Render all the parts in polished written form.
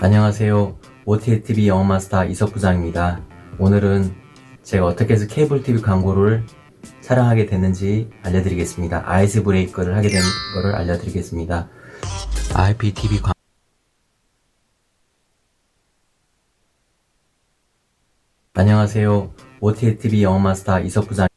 안녕하세요. OTSTV 영업마스터 이석부장입니다. 오늘은 제가 어떻게 해서 케이블 TV 광고를 촬영하게 됐는지 알려드리겠습니다. 아이스 브레이커를 하게 된 거를 알려드리겠습니다. IPTV 광고. 안녕하세요. OTSTV 영업마스터 이석부장.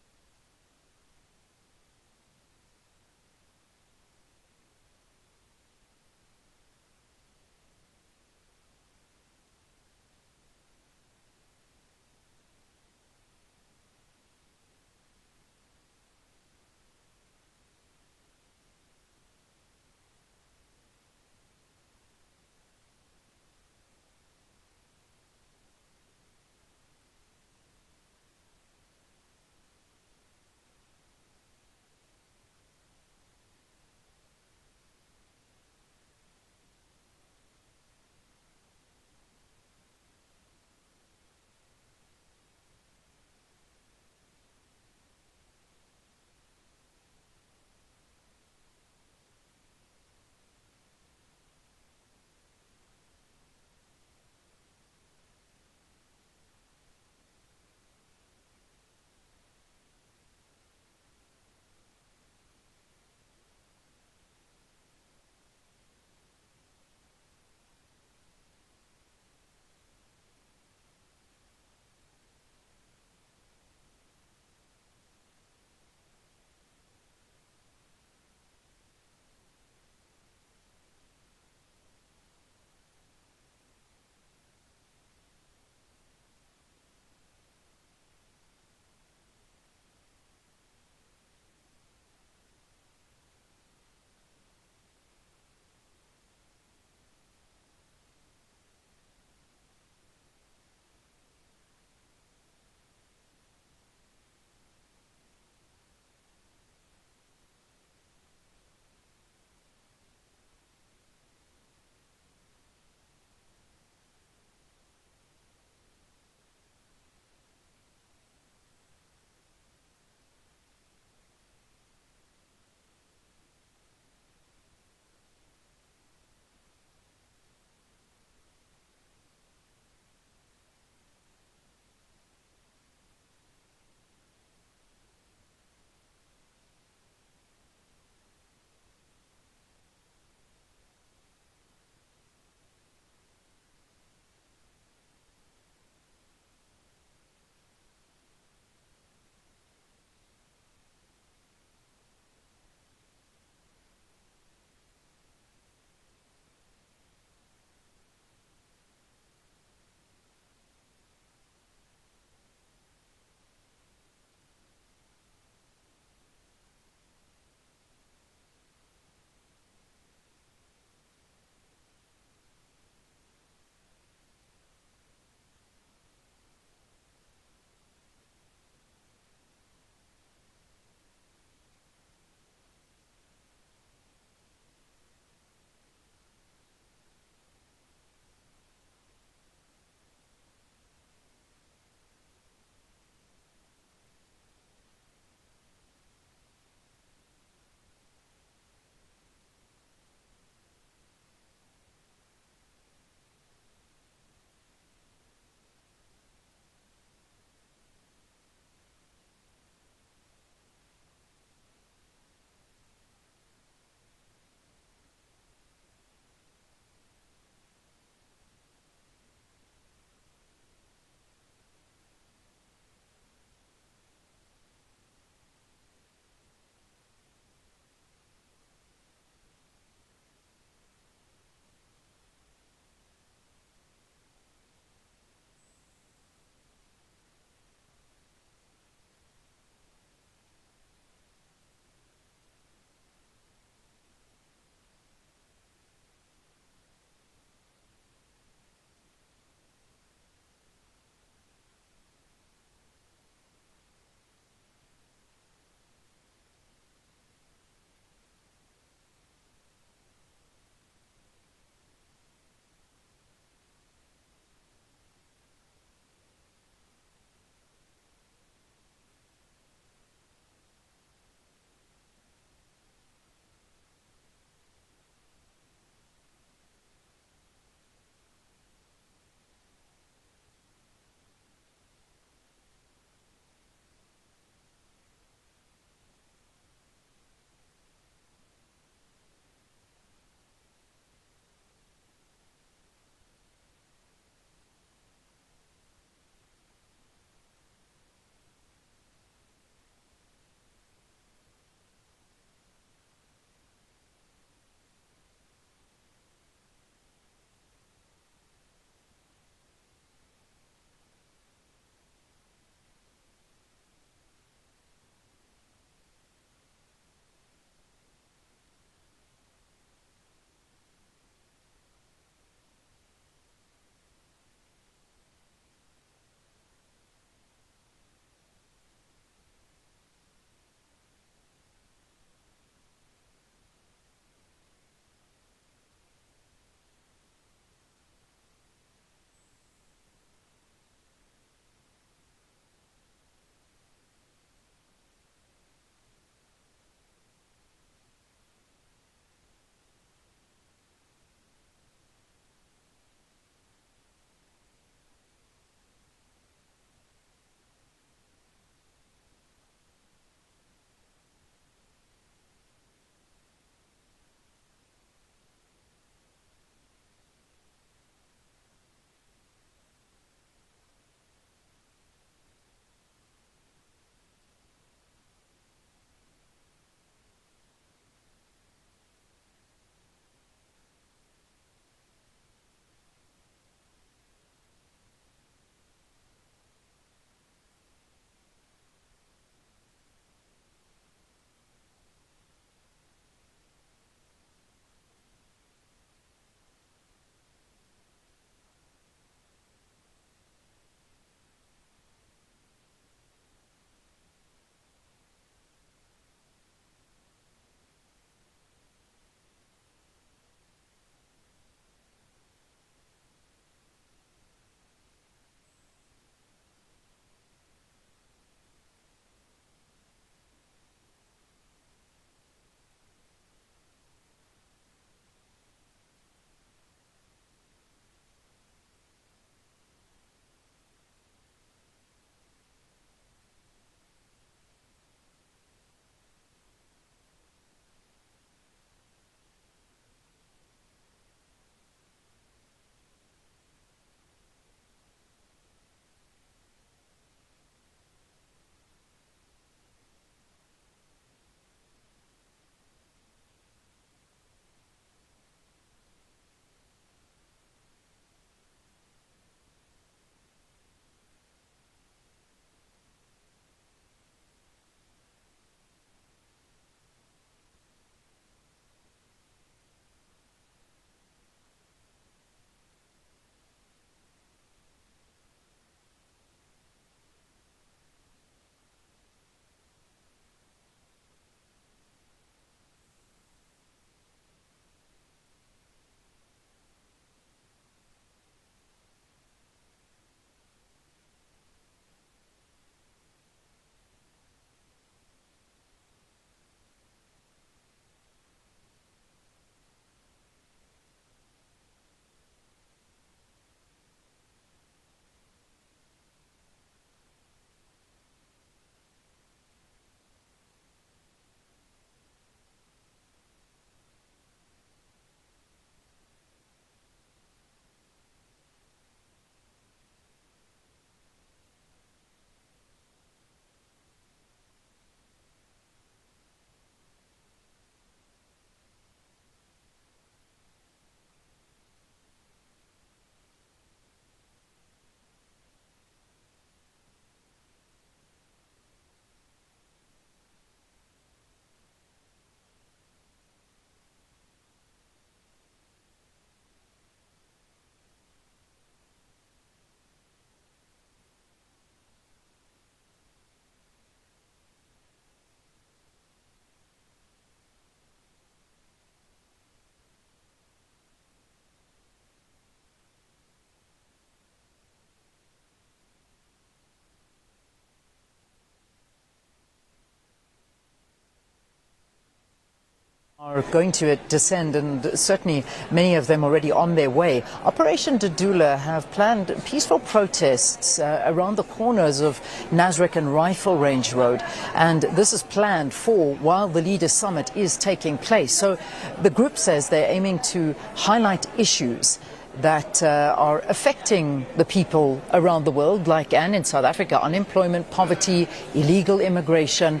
Are going to descend, and certainly many of them already on their way. Operation Dudula have planned peaceful protests around the corners of Nasrec and Rifle Range Road, and this is planned for while the Leaders Summit is taking place. So the group says they're aiming to highlight issues that are affecting the people around the world, like and in South Africa, unemployment, poverty, illegal immigration.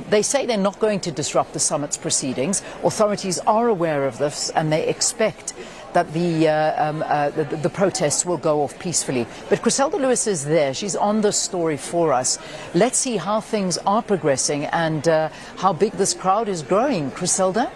They say they're not going to disrupt the summit's proceedings. Authorities are aware of this, and they expect that the protests will go off peacefully. But Griselda Lewis is there. She's on the story for us. Let's see how things are progressing and how big this crowd is growing. Griselda?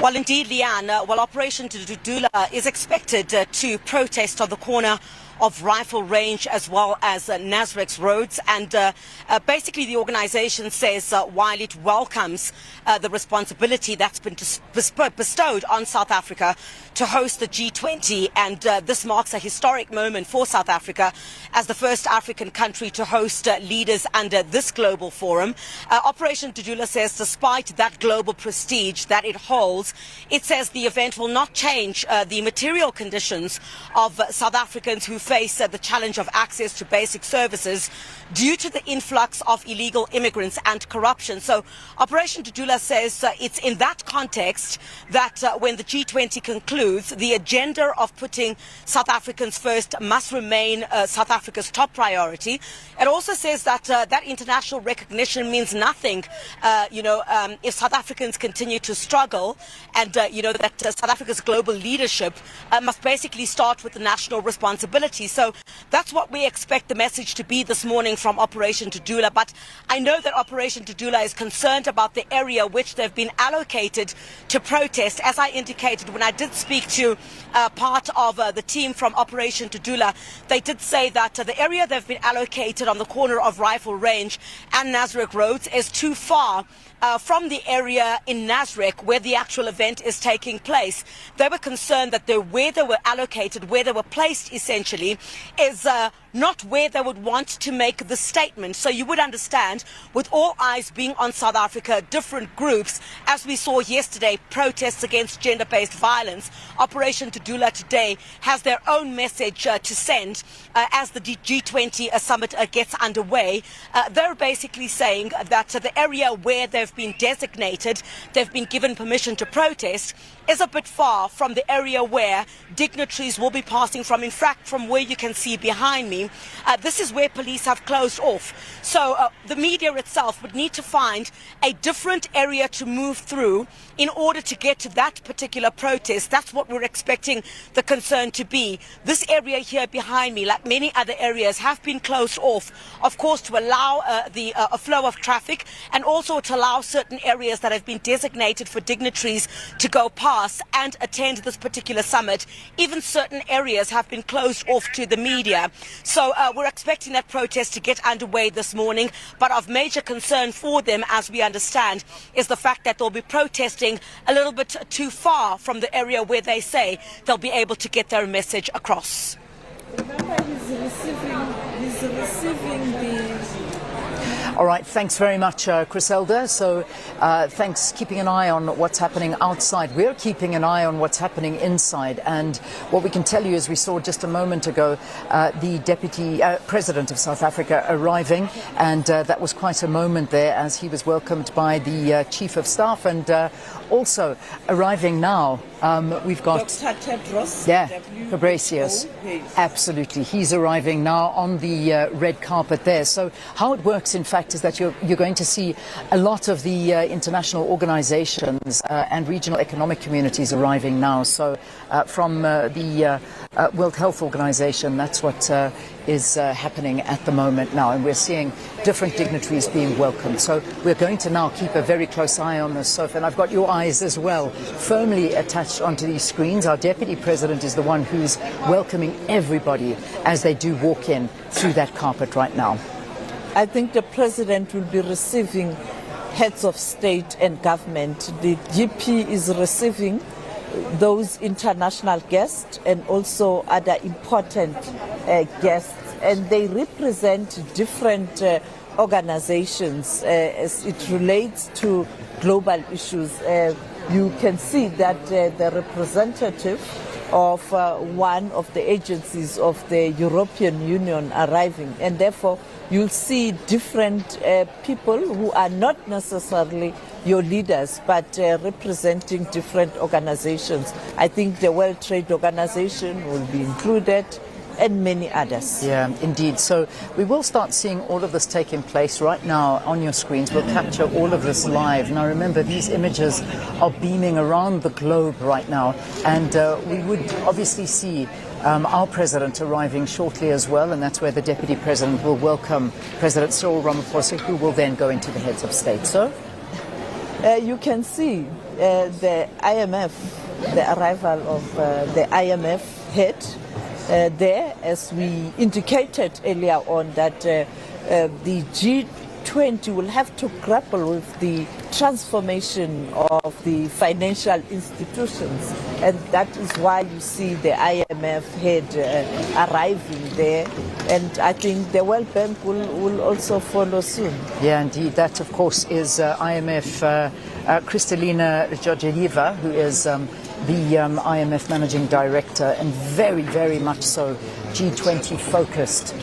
Well, indeed, Leanne, Operation Dudula is expected to protest on the corner of Rifle Range as well as Nasrec's roads, and basically the organisation says while it welcomes the responsibility that's been bestowed on South Africa to host the G20, and this marks a historic moment for South Africa as the first African country to host leaders under this global forum. Operation Dudula says despite that global prestige that it holds, it says the event will not change the material conditions of South Africans who face the challenge of access to basic services due to the influx of illegal immigrants and corruption. So Operation Dudula says it's in that context that when the G20 concludes, the agenda of putting South Africans first must remain South Africa's top priority. It also says that that international recognition means nothing, if South Africans continue to struggle, and that South Africa's global leadership must basically start with the national responsibility. So that's what we expect the message to be this morning from Operation Dudula. But I know that Operation Dudula is concerned about the area which they've been allocated to protest. As I indicated when I did speak to part of the team from Operation Dudula, they did say that the area they've been allocated on the corner of Rifle Range and Nasrec roads is too far from the area in Nasrec where the actual event is taking place. They were concerned that where they were allocated, where they were placed essentially, is not where they would want to make the statement. So you would understand, with all eyes being on South Africa, different groups, as we saw yesterday, protests against gender-based violence, Operation Dudula today has their own message to send as the G20 summit gets underway. They're basically saying that the area where they've been designated, they've been given permission to protest, is a bit far from the area where dignitaries will be passing from. In fact, from where you can see behind me, this is where police have closed off. So the media itself would need to find a different area to move through in order to get to that particular protest. That's what we're expecting the concern to be. This area here behind me, like many other areas, have been closed off, of course, to allow a flow of traffic, and also to allow certain areas that have been designated for dignitaries to go past and attend this particular summit. Even certain areas have been closed off to the media. So we're expecting that protest to get underway this morning, but of major concern for them, as we understand, is the fact that they'll be protesting a little bit too far from the area where they say they'll be able to get their message across. Remember, he's receiving the... All right, thanks very much, Griselda. So thanks, keeping an eye on what's happening outside. We're keeping an eye on what's happening inside. And what we can tell you is we saw just a moment ago the Deputy President of South Africa arriving, and that was quite a moment there as he was welcomed by the Chief of Staff. And also arriving now, we've got Dr. Tedros. Fabricius. Absolutely. He's arriving now on the red carpet there. So how it works, in fact, is that you're going to see a lot of the international organizations and regional economic communities arriving now. So from the World Health Organization, that's what is happening at the moment now. And we're seeing different dignitaries being welcomed. So we're going to now keep a very close eye on this, Sophie. And I've got your eyes as well firmly attached onto these screens. Our Deputy President is the one who's welcoming everybody as they do walk in through that carpet right now. I think the President will be receiving heads of state and government. The GP is receiving those international guests and also other important guests, and they represent different organizations as it relates to global issues. You can see that the representative of one of the agencies of the European Union arriving, and therefore you'll see different people who are not necessarily your leaders but representing different organizations. I think the World Trade Organization will be included and many others. Yeah, indeed. So we will start seeing all of this taking place right now on your screens. We'll capture all of this live. Now remember, these images are beaming around the globe right now, and we would obviously see our president arriving shortly as well, and that's where the deputy president will welcome President Cyril Ramaphosa, who will then go into the heads of state. So you can see the IMF, the arrival of the IMF head there, as we indicated earlier on, that the G20 will have to grapple with the transformation of the financial institutions, and that is why you see the IMF head arriving there, and I think the World Bank will also follow soon. yeah, indeed. That, of course, is IMF Kristalina Georgieva, who is the IMF Managing Director, and very, very much so G20 focused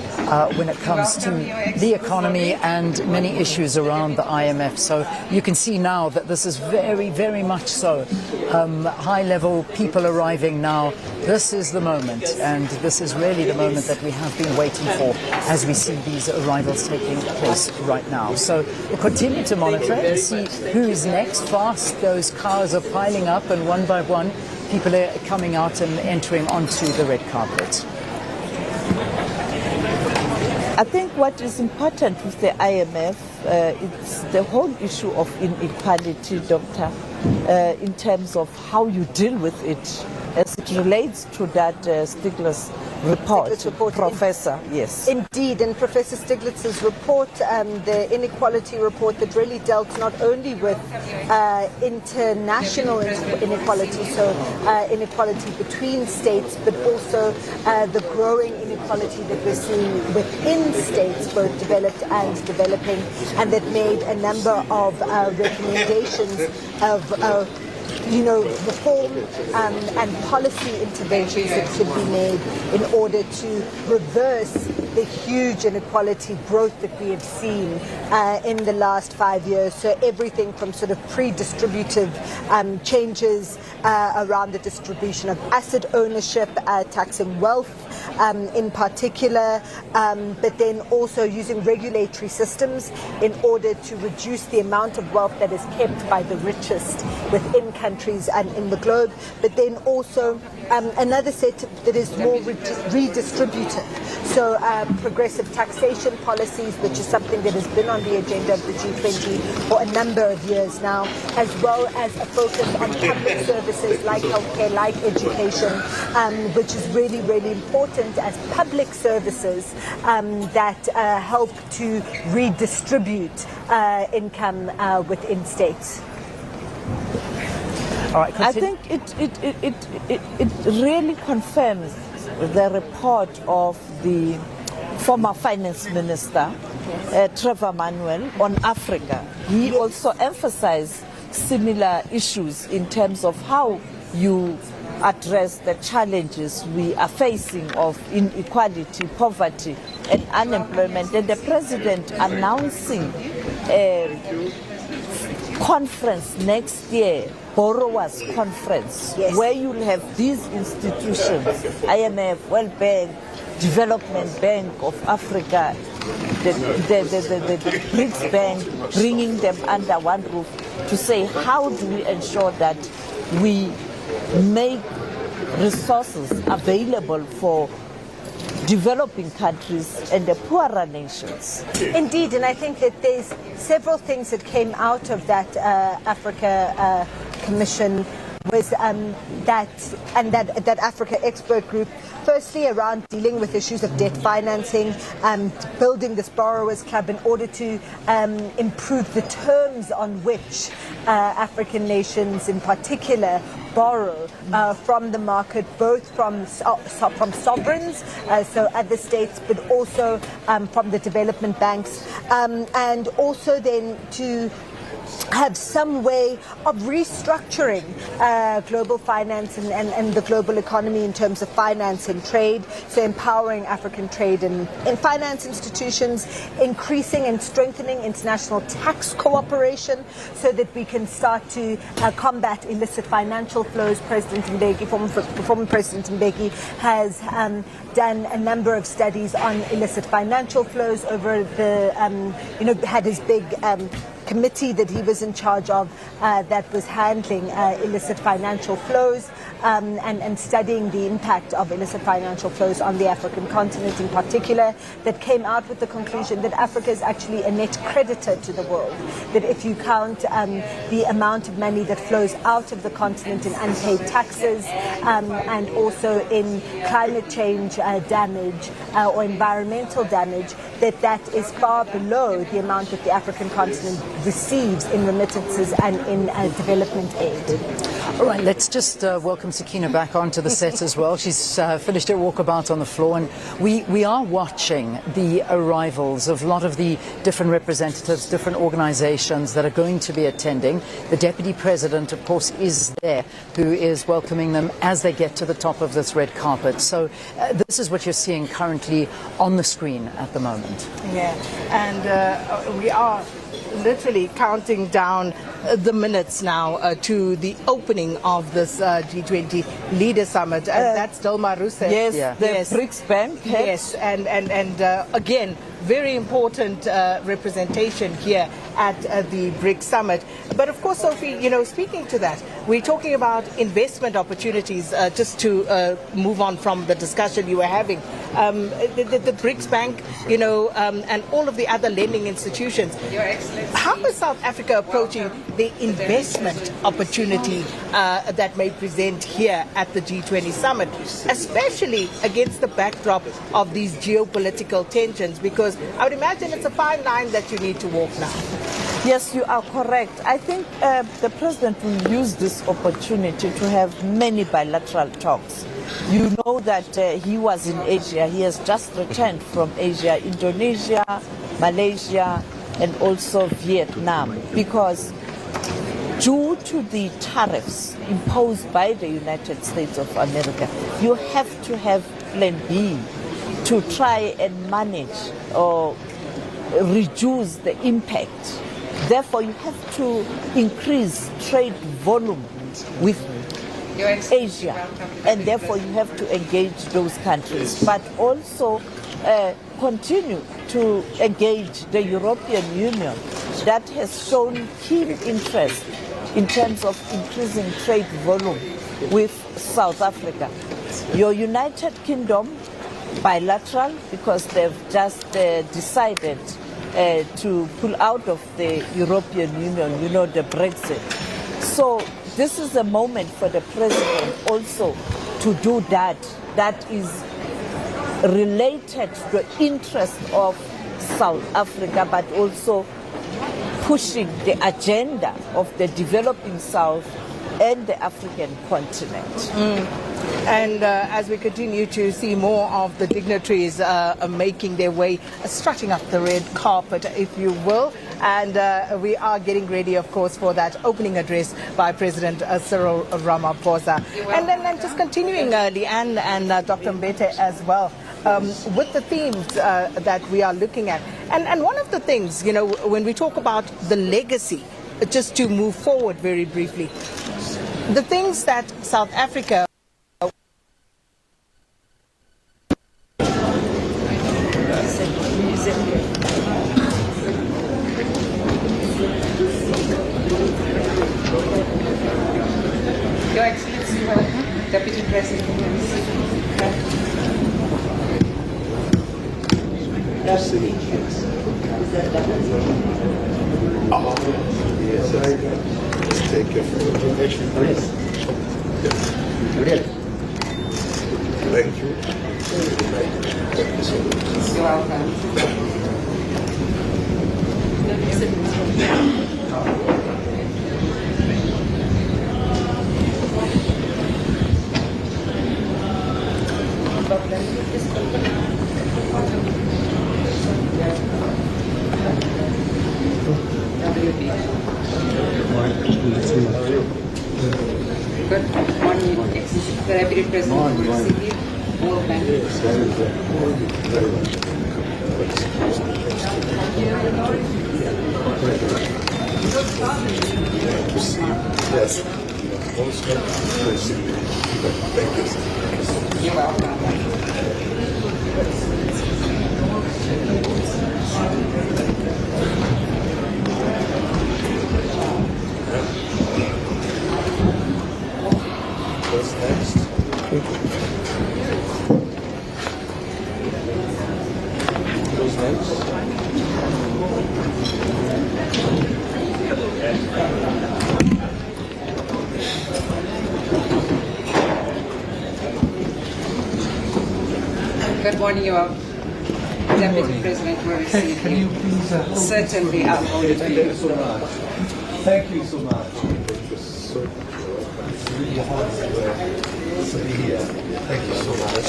when it comes to the economy and many issues around the IMF. So you can see now that this is very, very much so high-level people arriving now. This is the moment, and this is really the moment that we have been waiting for as we see these arrivals taking place right now. So we'll continue to monitor and see who's next. Fast, those cars are piling up, and one by one people are coming out and entering onto the red carpet. I think what is important with the IMF, it's the whole issue of inequality, Doctor, in terms of how you deal with it, as it relates to that Stiglitz report, Professor. Yes. Indeed, in Professor Stiglitz's report, the inequality report that really dealt not only with international inequality, so inequality between states, but also the growing inequality that we're seeing within states, both developed and developing, and that made a number of recommendations of reform and policy interventions that should be made in order to reverse the huge inequality growth that we have seen in the last 5 years. So everything from sort of pre-distributive changes around the distribution of asset ownership, taxing wealth in particular, but then also using regulatory systems in order to reduce the amount of wealth that is kept by the richest within countries and in the globe, but then also another set that is more redistributive. So progressive taxation policies, which is something that has been on the agenda of the G20 for a number of years now, as well as a focus on public services like healthcare, like education, which is really, really important as public services that help to redistribute income within states. All right, I think it really confirms the report of the former finance minister, Trevor Manuel, on Africa. He also emphasized similar issues in terms of how you address the challenges we are facing of inequality, poverty, and unemployment. And the president announcing a conference next year, Borrowers Conference, yes, where you'll have these institutions, IMF, World Bank, Development Bank of Africa, the BRICS Bank, bringing them under one roof to say, how do we ensure that we make resources available for developing countries and the poorer nations. Indeed, and I think that there's several things that came out of that Africa Commission was that Africa expert group firstly around dealing with issues of debt financing, building this borrowers club in order to improve the terms on which African nations in particular borrow from the market, both from sovereigns, so other states, but also from the development banks, and also then to have some way of restructuring global finance and the global economy in terms of finance and trade, so empowering African trade and finance institutions, increasing and strengthening international tax cooperation so that we can start to combat illicit financial flows. President Mbeki, former President Mbeki has done a number of studies on illicit financial flows over the, had his big committee that he was in charge of that was handling illicit financial flows and studying the impact of illicit financial flows on the African continent in particular, that came out with the conclusion that Africa is actually a net creditor to the world, that if you count the amount of money that flows out of the continent in unpaid taxes and also in climate change damage or environmental damage, that is far below the amount that the African continent receives in remittances and in development aid. All right, let's just welcome Sakina back onto the set as well. She's finished her walkabout on the floor, and we are watching the arrivals of a lot of the different representatives, different organizations that are going to be attending. The Deputy President, of course, is there, who is welcoming them as they get to the top of this red carpet. So this is what you're seeing currently on the screen at the moment. Yeah, and we are literally counting down the minutes now to the opening of this G20 Leader Summit. That's Dilma Rousseff. Yes, yeah. the Yes. BRICS Bank. Yes, and again, very important representation here at the BRICS Summit. But of course, Sophie, speaking to that, we're talking about investment opportunities, just to move on from the discussion you were having. The BRICS Bank, and all of the other lending institutions. How is South Africa approaching the investment opportunity that may present here at the G20 Summit, especially against the backdrop of these geopolitical tensions? Because I would imagine it's a fine line that you need to walk now. Yes, you are correct. I think the President will use this opportunity to have many bilateral talks. You know that he was in Asia. He has just returned from Asia, Indonesia, Malaysia, and also Vietnam, because due to the tariffs imposed by the United States of America, you have to have Plan B to try and manage or reduce the impact. Therefore, you have to increase trade volume with Asia, and therefore you have to engage those countries, but also continue to engage the European Union that has shown keen interest in terms of increasing trade volume with South Africa. Your United Kingdom, bilateral, because they've just decided to pull out of the European Union, the Brexit. So this is a moment for the President also to do that. That is related to the interest of South Africa, but also pushing the agenda of the developing South and the African continent. And as we continue to see more of the dignitaries making their way, strutting up the red carpet, if you will, and we are getting ready, of course, for that opening address by President Cyril Ramaphosa. And then just continuing, Leanne and Dr. Mbete as well, with the themes that we are looking at. And one of the things, when we talk about the legacy, just to move forward very briefly, the things that South Africa Your Excellency, welcome, Deputy President. Yes, take your photo. Thank you. You're welcome. Good morning, the Deputy President of the City, all banks. Yes. Thank you. You're welcome. What's next? Who's next? Good morning, Your Deputy President will receive you. Certainly, I'll hold it to you. so much. Thank you so much. Thank you so much. It's really hard to be here. Thank you so much.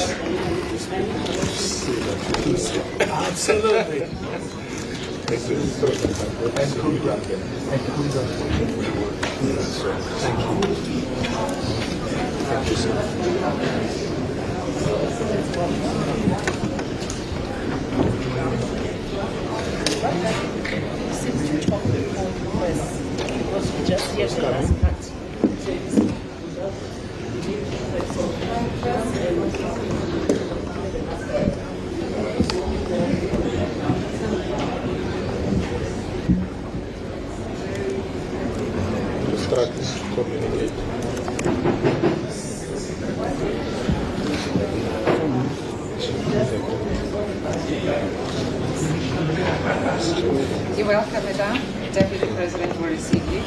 Absolutely. Thank you so much. And Kuda. And Kuda. Thank you. Thank you so much. Practice communicate. You're welcome, Madam. Deputy President will receive you.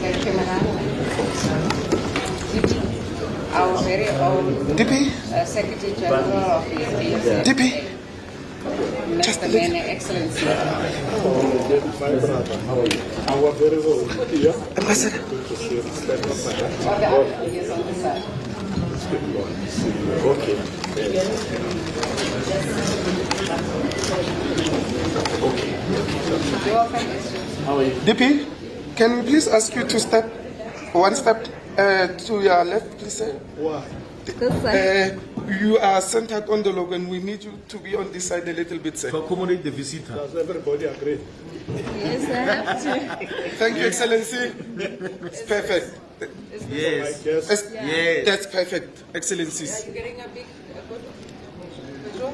Thank you, Madam. Our very own Secretary General of the OTS. Mr. Mene Excellency. My brother, how are you? Our very own. Yeah? Ambassador. Yes, on the side. Okay. You're welcome. DP, can we please ask you to step one step to your left, please, sir? Why? You are centered on the logo and we need you to be on this side a little bit, sir. To accommodate the visitor. Does everybody agree? Yes, I have to. Thank you, Excellency. It's perfect. Yes. Yes. Yes. That's perfect, Excellencies. Getting a big visual?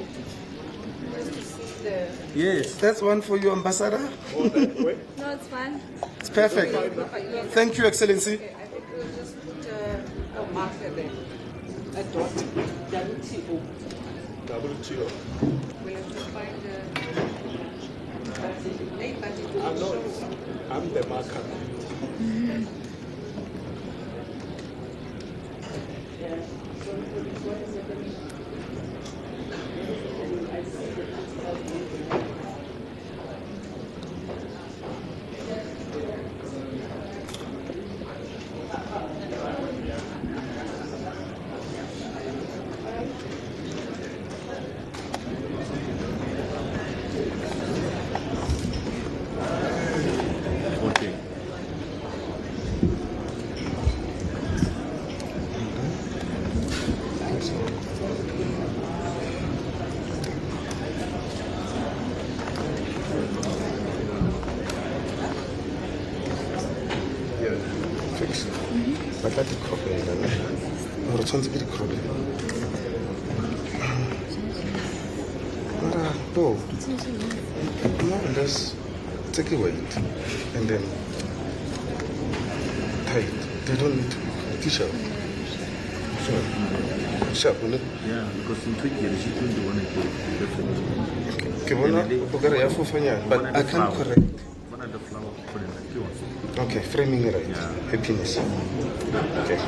Just to see the... Yes. That's one for you, Ambassador. All that way? No, it's fine. It's perfect. Thank you, Excellency. I think we'll just put a marker there. A dot. WTO. WTO. We'll have to find the... I'm the marker. Okay. Yeah. Fix it. But that's a copy. Or tshwanetse ke di-crop. No. No, just take a weight and then tie it. They don't need to be artificial. Sharp, isn't it? Yeah, because in Turkey, the shipment the one I do. Okay, but I can't correct. One of the flower for the kiosk. Okay, framing right. Yeah. Happiness. Okay.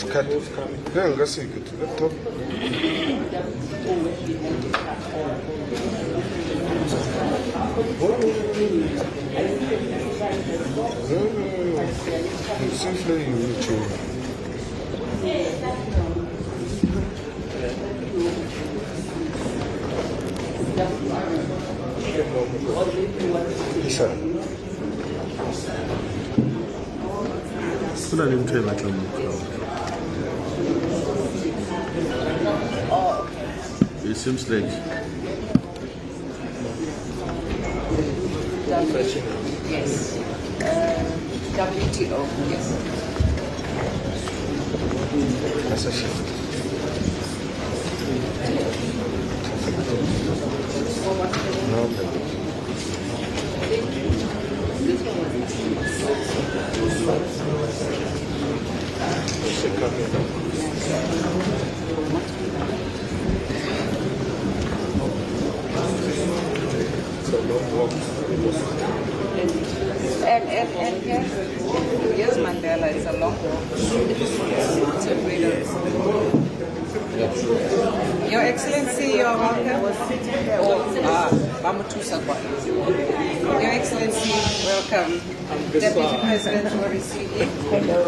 Cut. Yeah, that's it. Top. Put them try like it seems like Yes. WTO, yes. That's a shift. No, And yes, Mandela is a long walk. It's a great Your Excellency, you're welcome. Your Excellency, welcome. Deputy President will receive you. Hello.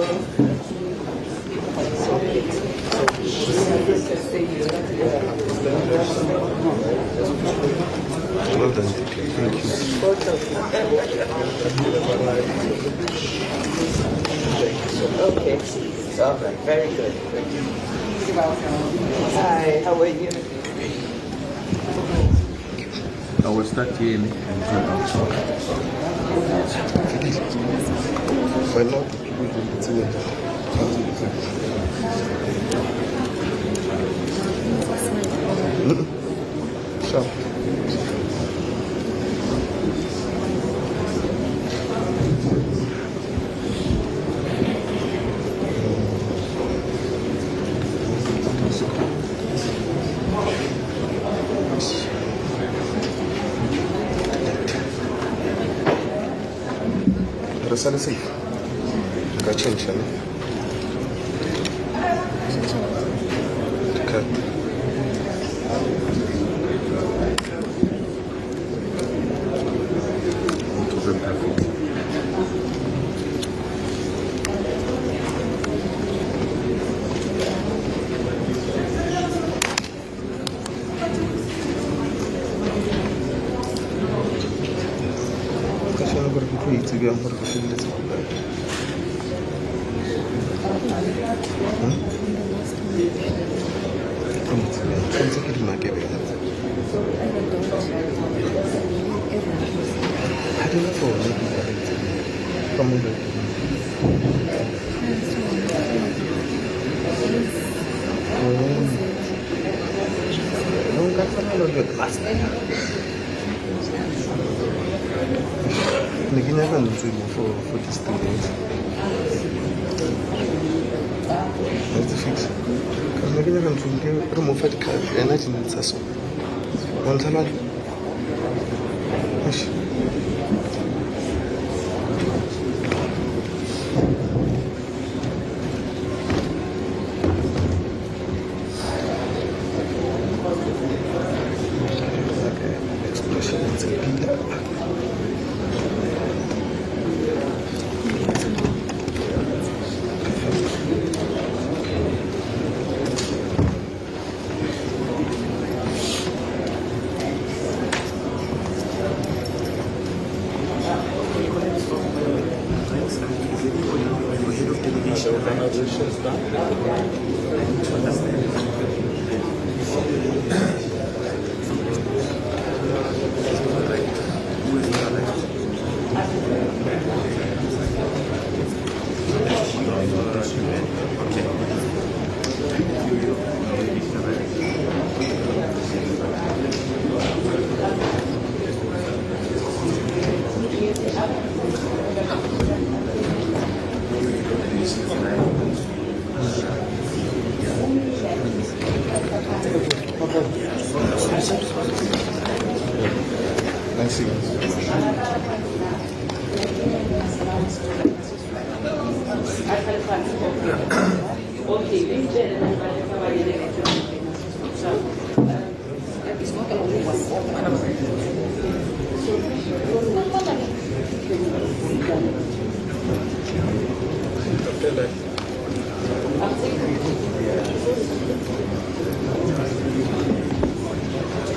well done. Thank you. Okay. All right. Very good. You're welcome. Hi. How are you? I will start here and Why not? People don't see it. Sure. Rasala safe. Ka change ne? Ka biyan farfashin da suke ba. Kan suke da mage bai nan. Hadin na fawo ne kuma da ita. Kamun da nunca fue lo que pasa. Lagi na kan nunca for this thing. That's the fix. Because lagi na kan nunca remove the card. Energy needs us. One time. Yes.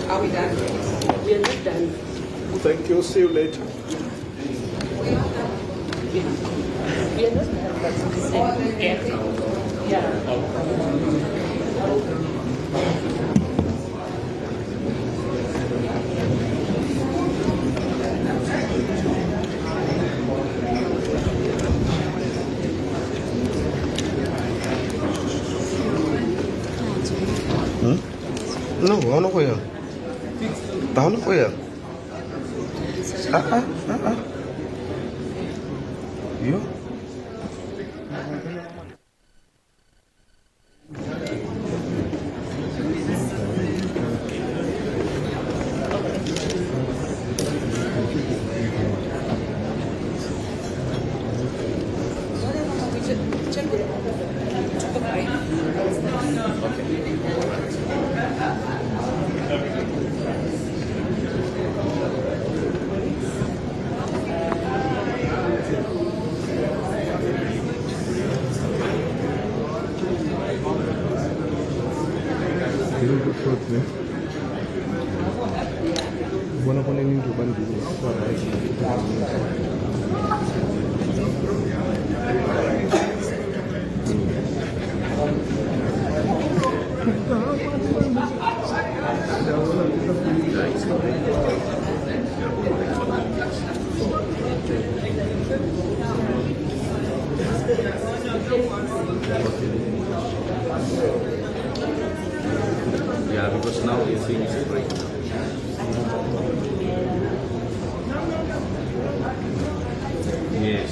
Are we done? We are not done. Thank you. See you later. We are not done. No, ano ko yan? Paano ko yan? Yo. Buona con il mio bambino. Yeah, because now you see it's break. Yes.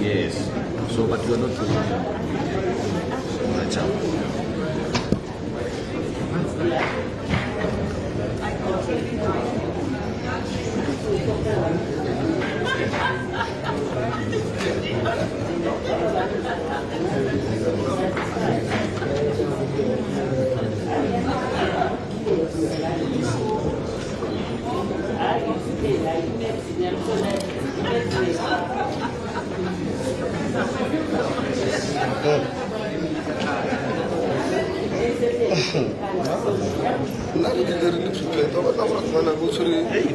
Yes. So, but you are not doing it. That's all.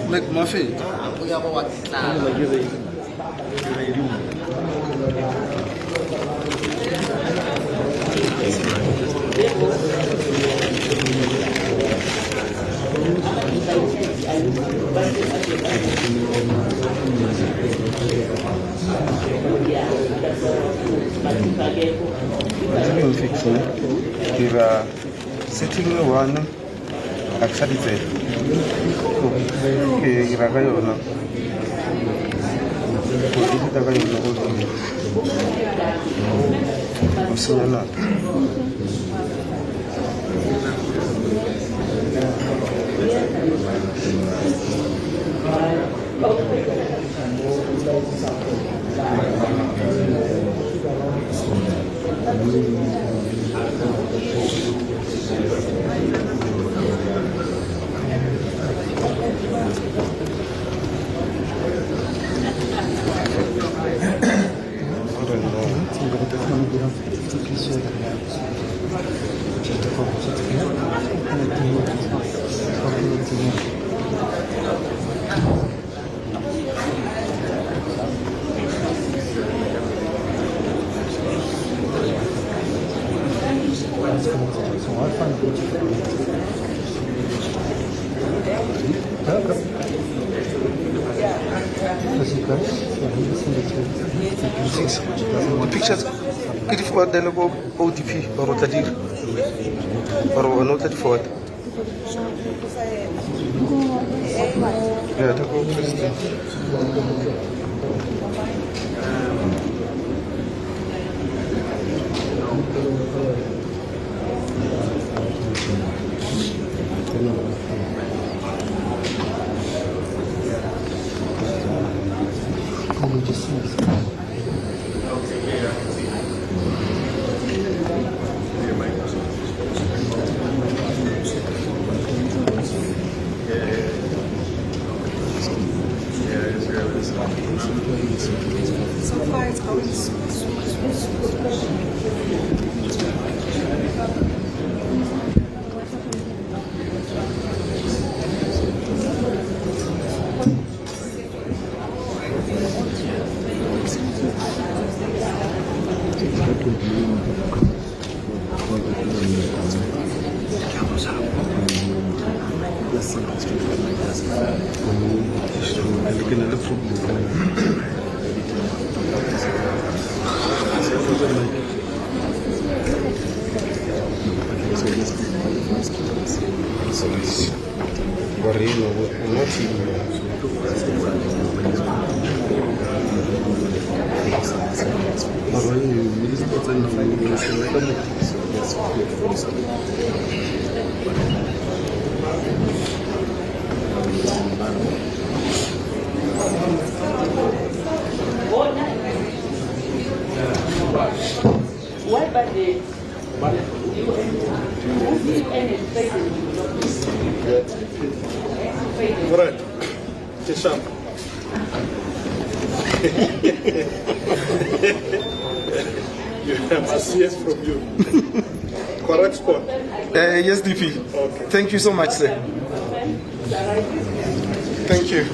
Like muffin. Kira setting one accepted. Kira kayo na. Kita kayo na gusto niya na. Pictures, kiri forward dan ko OTP baru tadi forward. Ya, tak ko president. Alright, Tisham. You have a CS from you. Correct spot. Yes, DP. Okay. Thank you so much, sir. Thank you.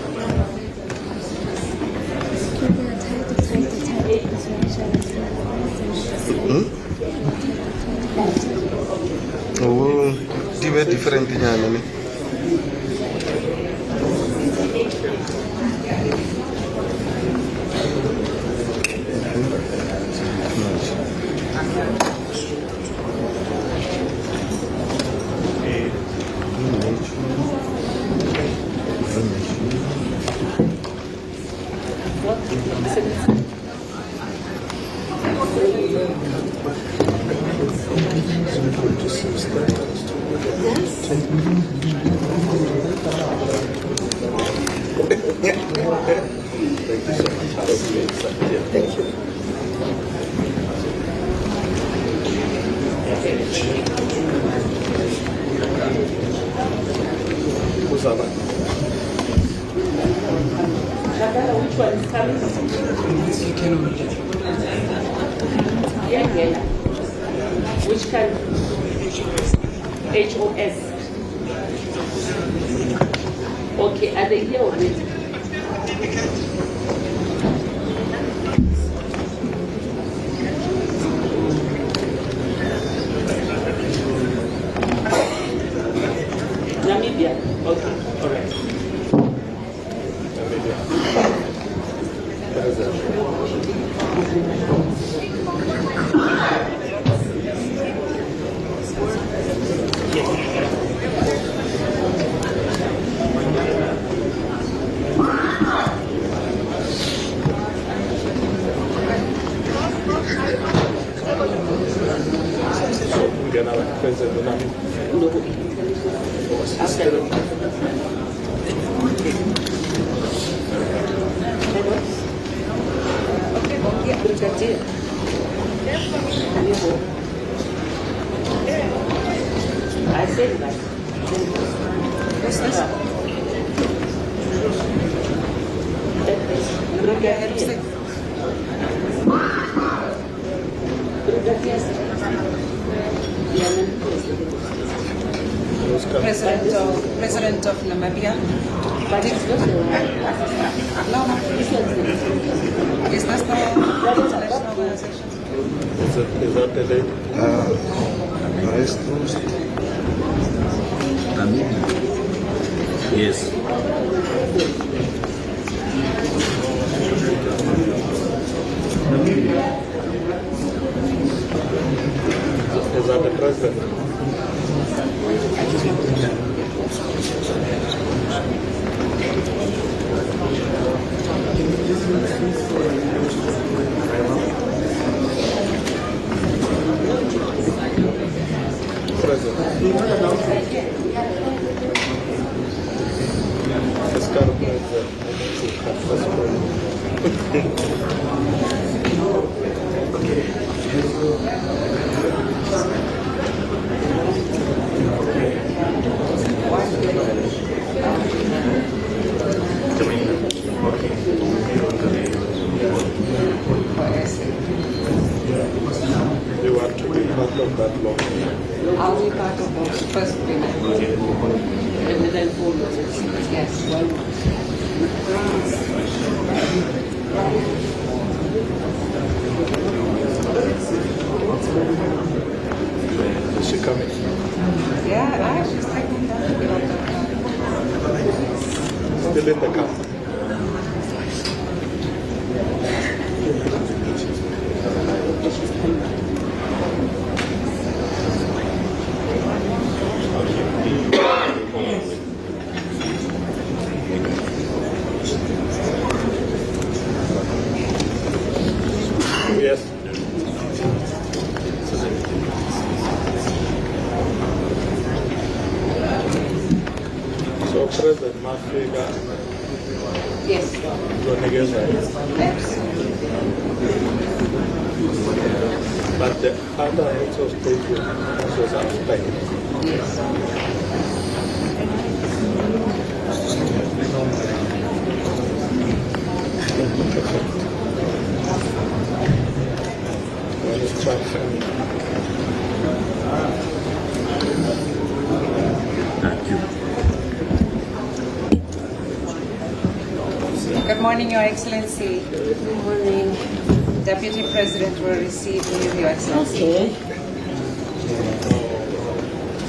Oh, they were different in Yanani. Thank you. Which one is coming? Yeah. Which kind? HOS. Okay, are they here already? Namibia. Okay, all right. I said that. What's this? President of Namibia. Is that the international organization? Is that the date? Yes. Is that the president? You want to be part of that law? I'll be part of the first payment. And then follow. Yes, why Is she coming? Yeah, she's taking that. Still in the car. Yes. So President Mafriga, Yes. But the other heads of state was after him. Yes. Let's try to Good morning, Your Excellency. Good morning. Deputy President will receive you, Your Excellency. Okay.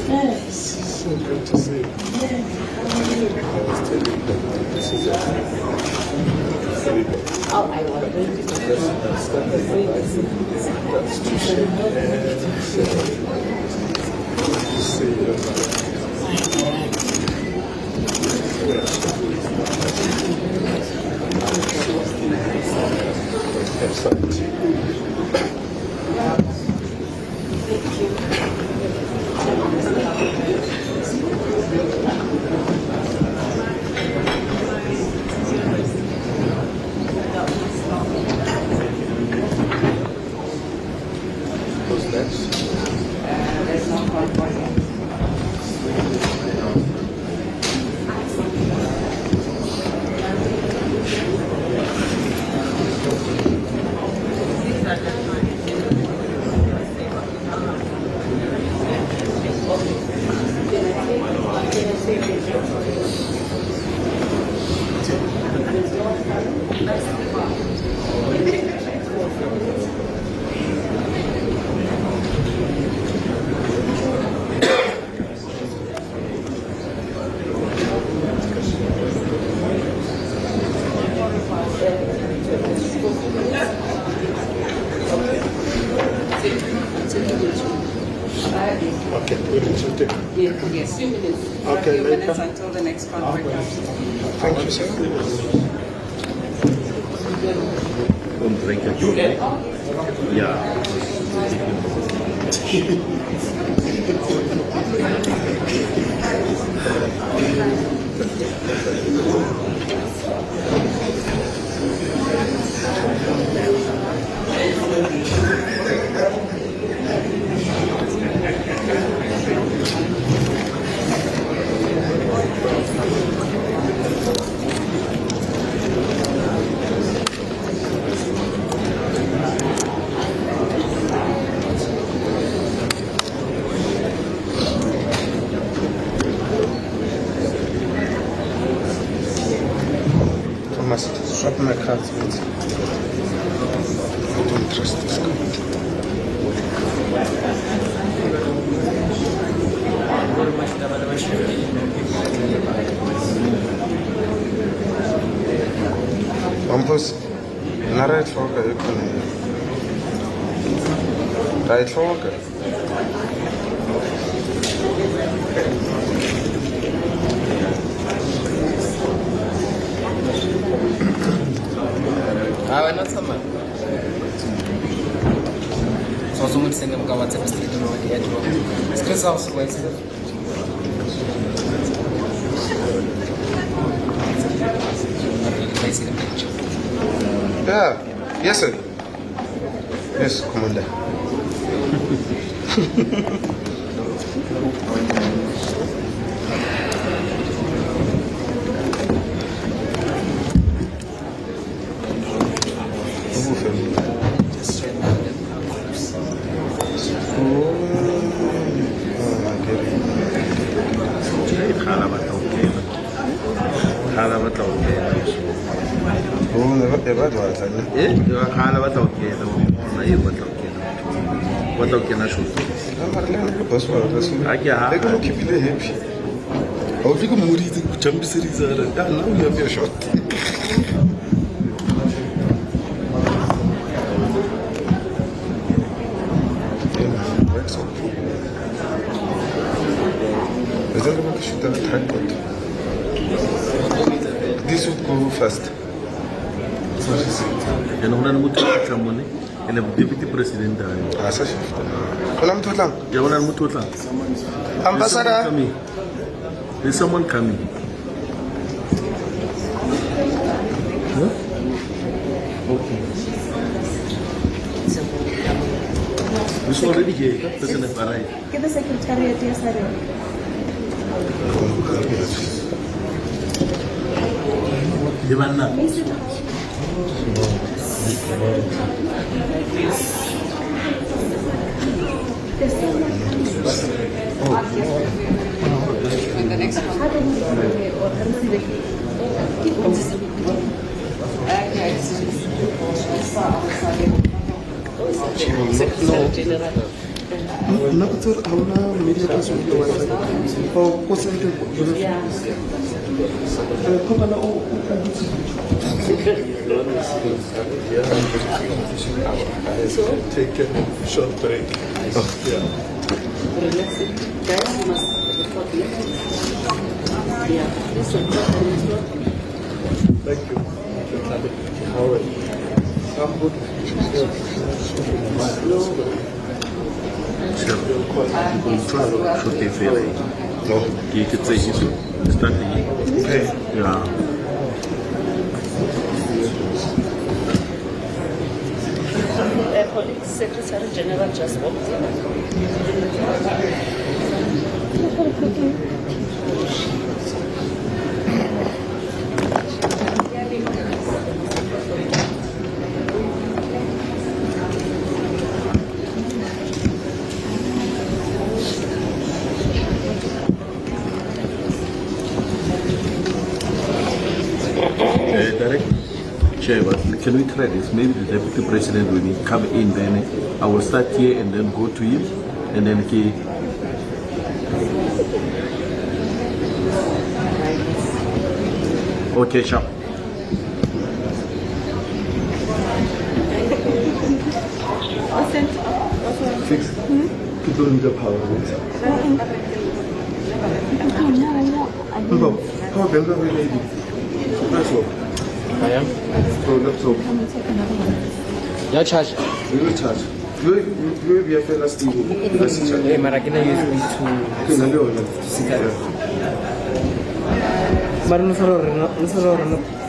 Yes. So good to see you. I was telling them this is a very good. Oh, I was going to President started that's to see you. Who's next? There's no call for him. Okay, we'll shoot it. Yes, 2 minutes. Okay, A few later. minutes until the next conference. Thank you, sir. Ja. Thomas, swap my cards, please. I don't trust this card. Mampus, narayitloka economy. Rayitloka. Wena tshama. So someone send them go WhatsApp straight to my head. Stress out so guys. I see the picture. Yeah. Yes, sir. Yes, Commander. This would go fast. And when I'm going money, and I'm deputy president. Ambassador. There's someone coming. Huh? Okay. This already here. Person have arrived. Get the secretariat, yes, I do. Divana. And the next one. Take a short break. Guys, you must report later. Yeah, this one. Thank you. How are you? I'm good. No. You could say you start the yeah. Secretary General just walked Chair, can we try this? Maybe the Deputy President will come in, then I will start here and then go to him, and then he. Okay, sharp. Fix. People need the power. How can we lady? That's all. I am. So that's all. Your charge. We will charge. You will be a fellow Steve. Hey, Maragina used me to sit there. But no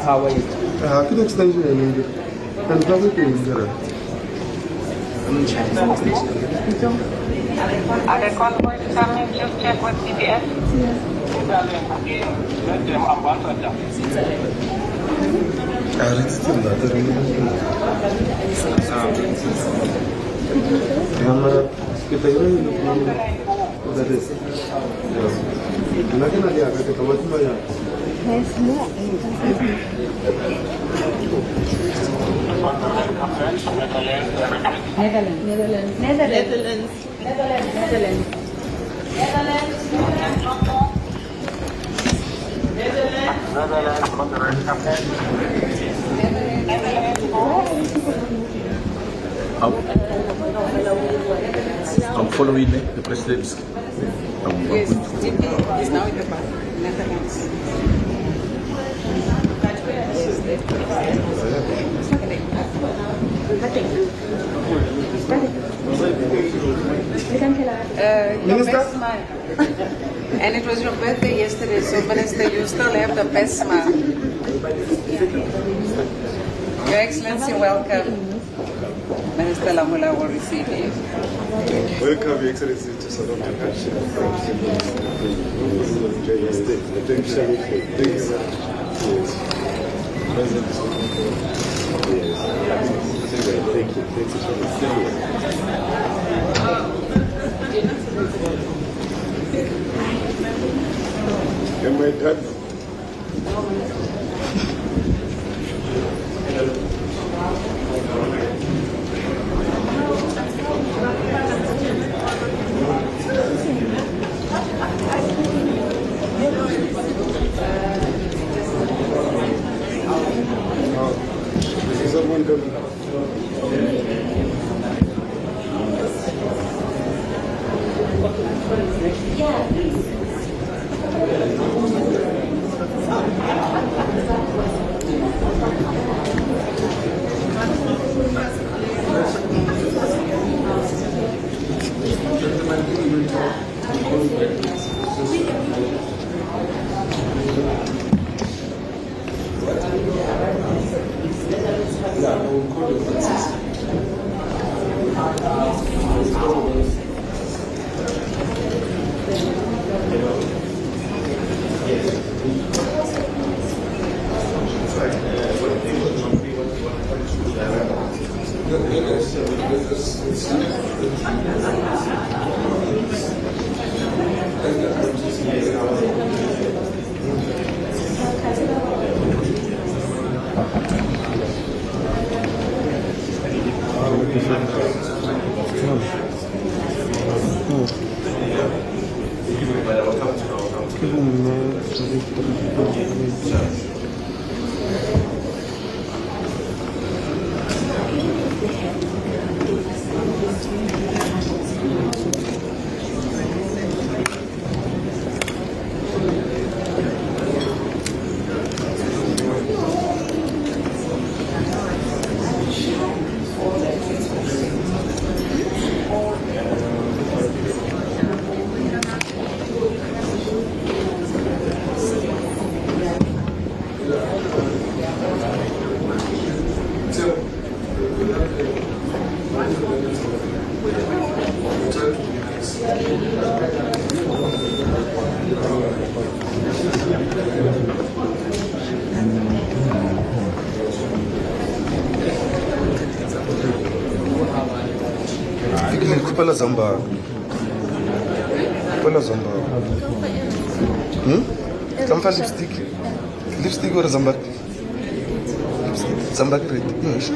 power. I can extend you and probably doing there. Are the call going to come in? Just check with CBS. I'm following the president's. Yes, GP is now in the Netherlands. Your best smile. And it was your birthday yesterday, so Minister, you still have the best smile. Your Excellency, welcome. Minister Lamula will receive you. Welcome, Your Excellency, to South Africa. Thank you. Am I done? Is someone coming? Yeah, please. Pela Zamba. Pela Zamba. Zamba lipstick. Lipstick or Zamba? Zamba red. Yes.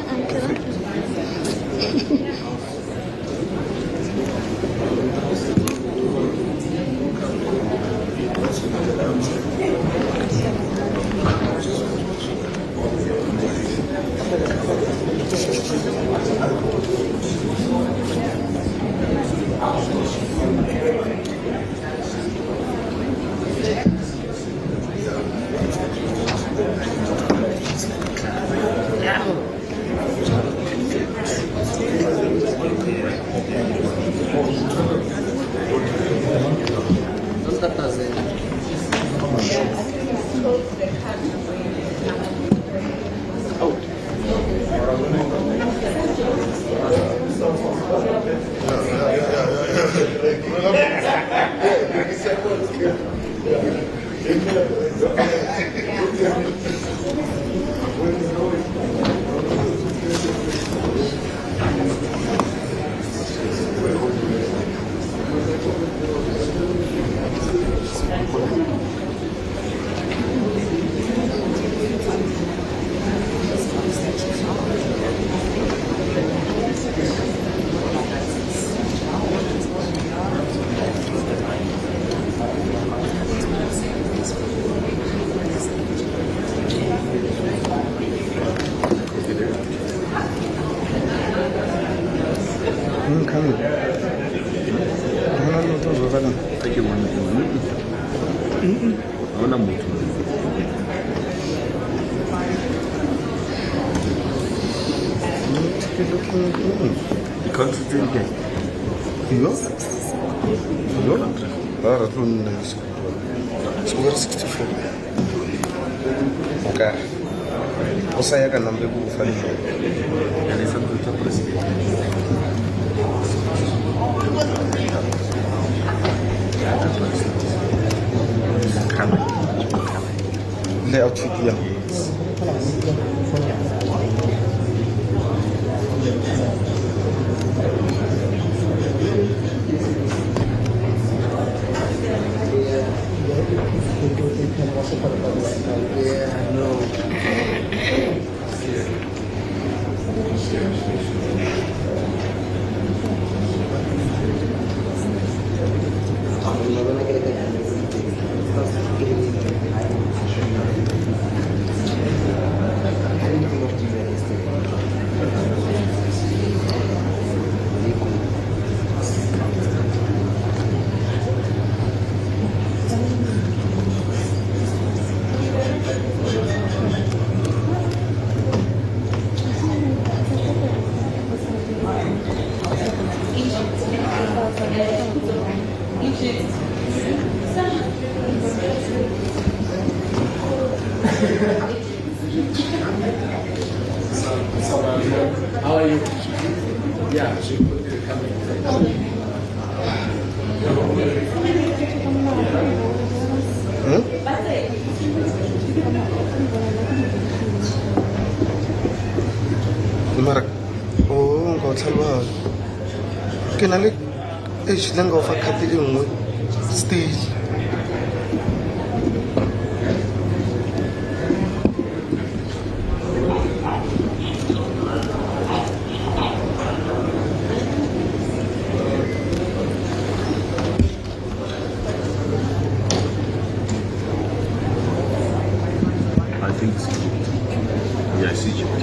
이거? 아, 그럼 이거 64. Okay. o sa ya ka nambe ku fani ya le santo cha presidente le outfit ya How are you? Yeah. mara o ngo tlhalwa ke na le e tshileng go fa khate e nngwe stage I think it's Egypt. Yeah, it's Egypt.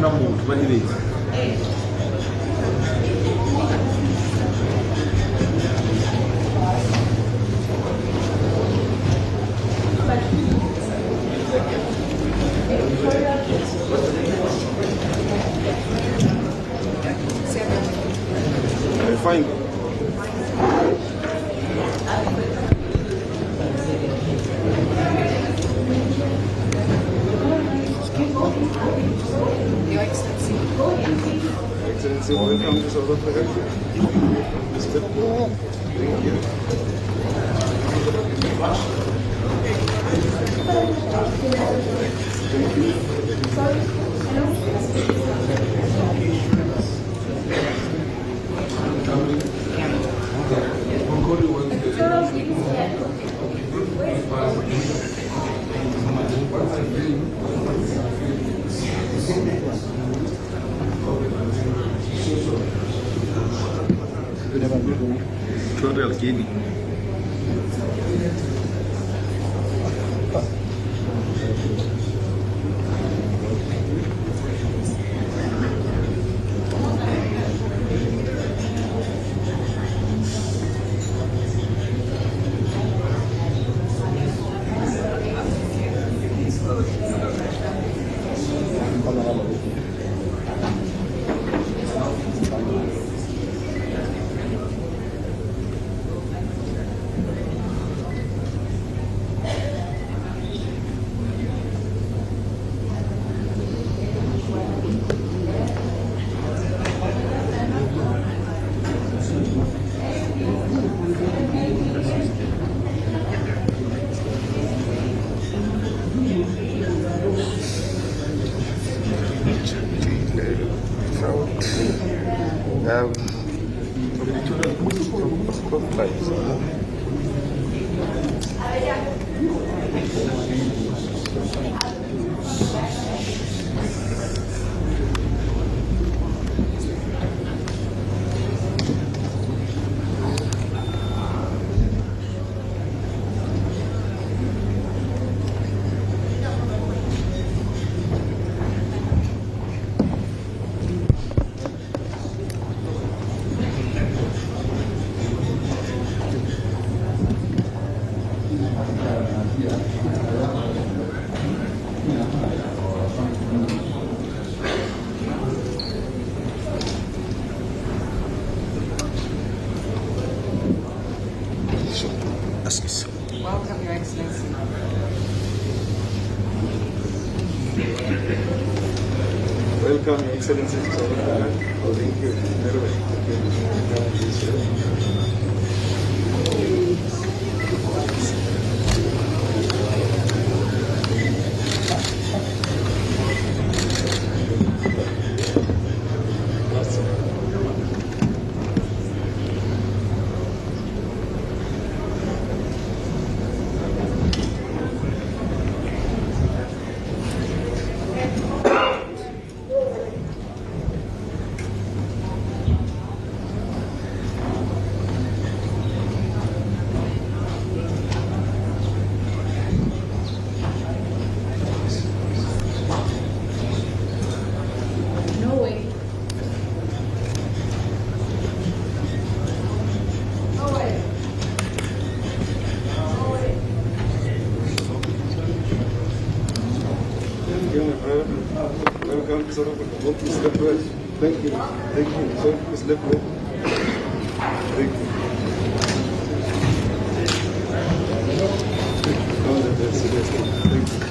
Number 28. fine. Your Excellency. Excellency, welcome to South Africa. Thank you. Tutorial Guinea. Assis. Welcome, Your Excellency. Welcome, Your Excellency. Thank you very much. Welcome, sir. Please left way. Thank you. Thank you. Sir, please left way. Thank you. All the best. Thank you.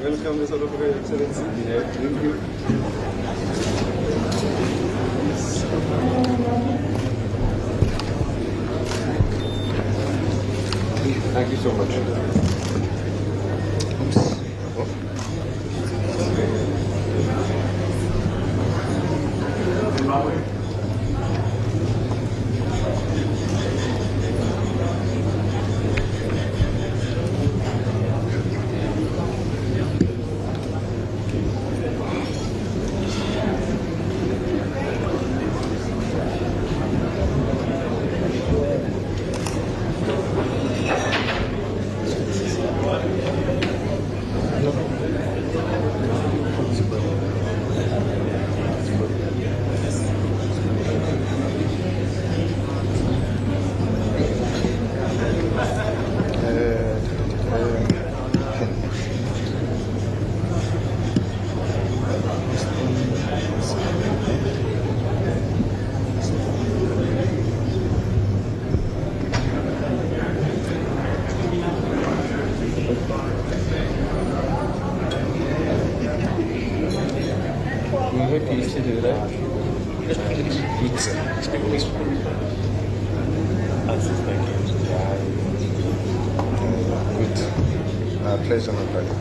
Welcome, Mr. Your Excellency. Thank you. Thank you so much. Pleasure, my brother.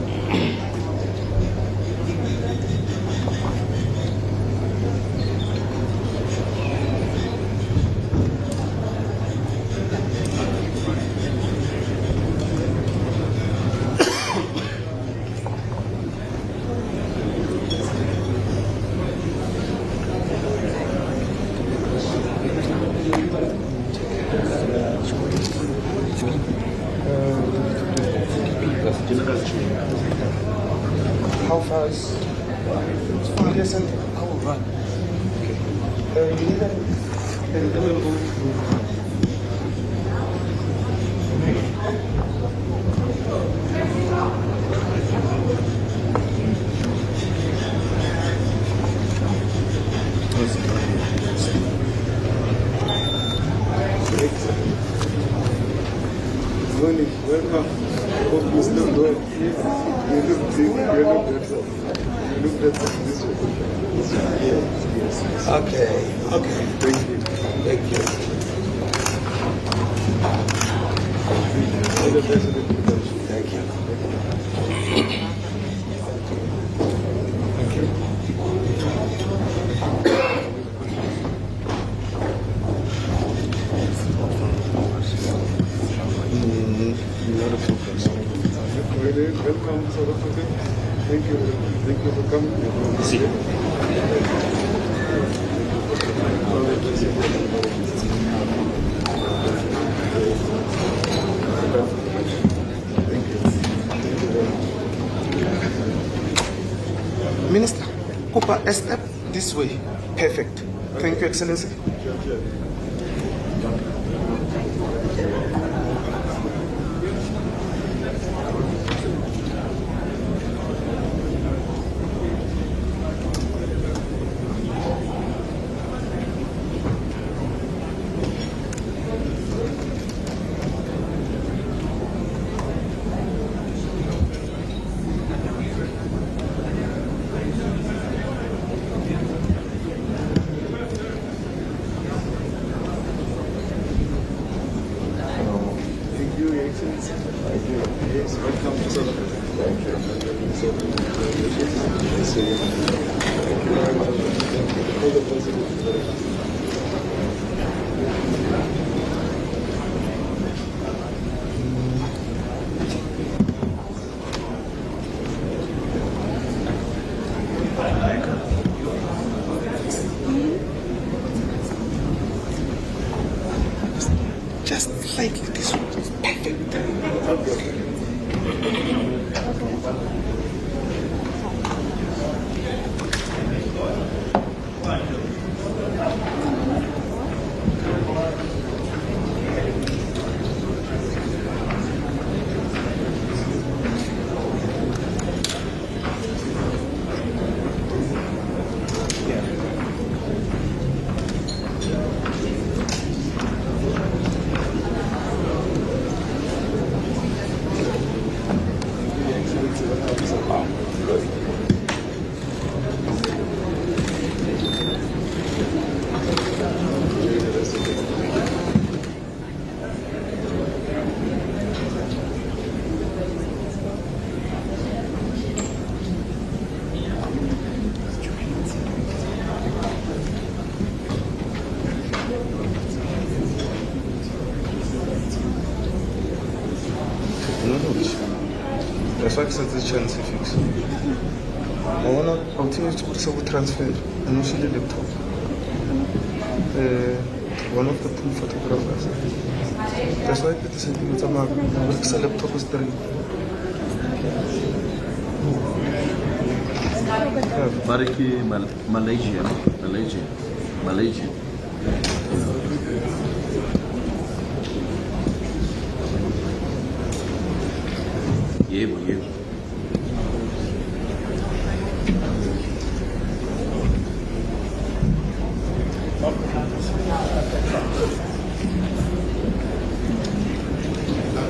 How far is yes, I will run. You need Morning, welcome. Hope you still well. You look big, you look better. You look better this way. Yes. Okay. Thank you. All the best. Thank you. Welcome, South Africa. Thank you for coming. See you. Papa, a step this way. Perfect. Thank you, Excellency. Just slightly this one. Perfect. That's why it's a chance to fix. I want to continue to transfer initially laptop. One of the pool photographers. That's why it is a laptop is there. Mariki, Malaysia. Yebo.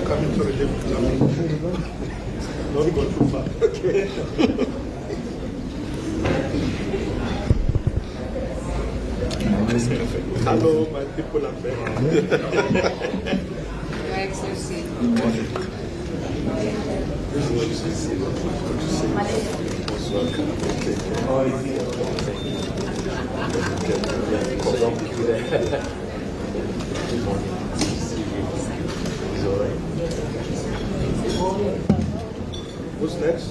Coming to the not go too far. Okay. Hello, my people are there. Your Excellency. Who's next?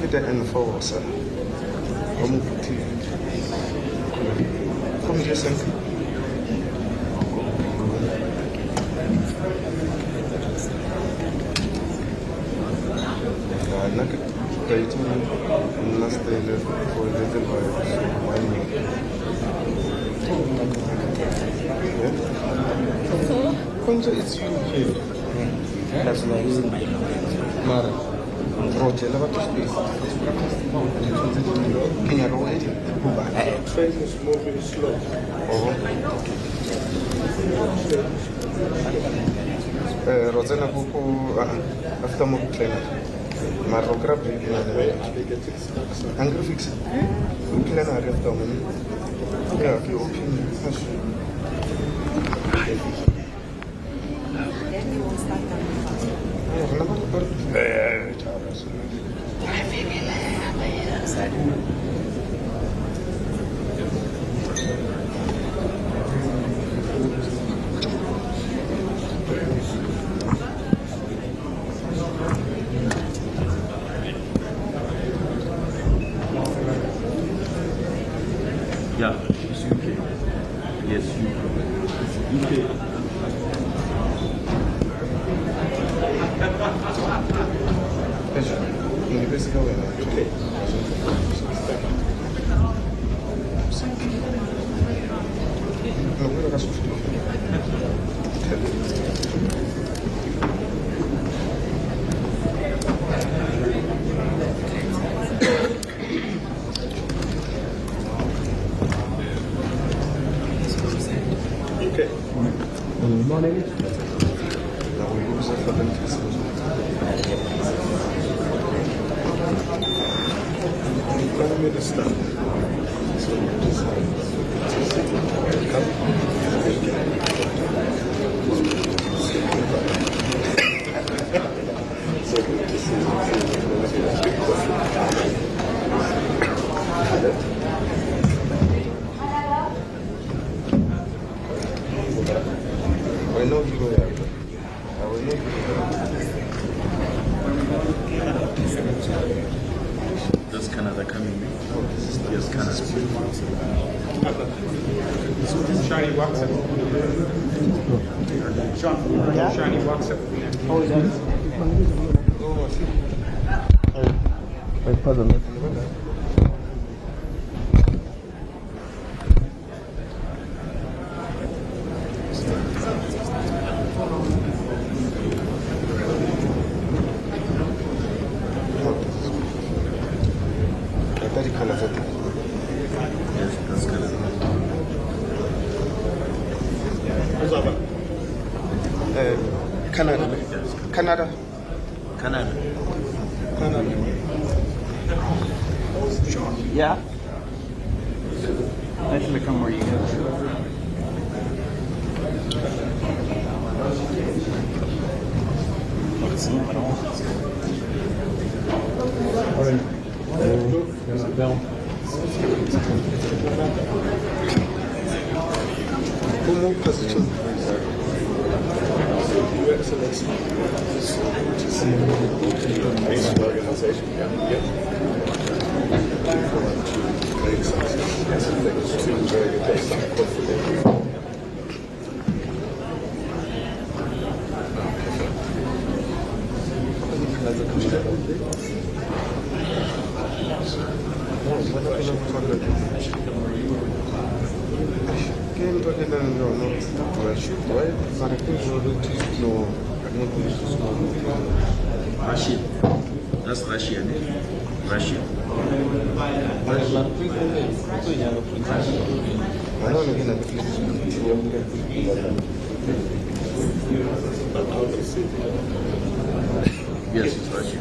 The enforcer. Come here, Santi. It's you here. That's not using my Mara. Roger, levar to speak. Quem é o ele? Train is moving slow. Rodzena buku after move trainer. Maro grab Angry fix it. Plan a red down. Yeah, if you open Then you will start Jessica wena. Okay. Ngibona kasufika. Okay. Morning. Now we use it for the Prime Minister. So just I know you go there. I will know you Does Canada come in? Yes, Canada. Shiny walks up. Sean, Shiny walks up. Oh, is that? Oh, pardon. Canada. Canada. Canada. Canada. Sean. Yeah. Nice to come where you go. Don't see him at all. Como position? Your Excellency, amazing organization. Great success. Two very good days. I'm confident. Russia. That's Russia. Russia. Yes, it's Russia.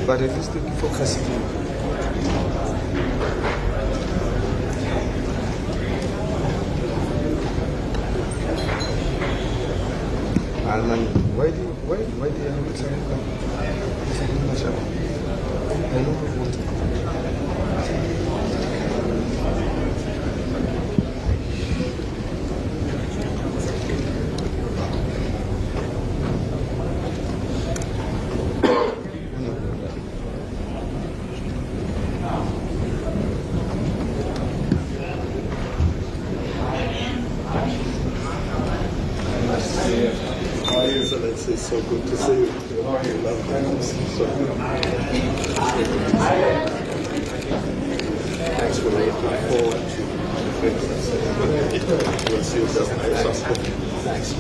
But at least for custody. Alman, why do you have to I know what. Thanks for looking forward to we'll see what does. Thanks.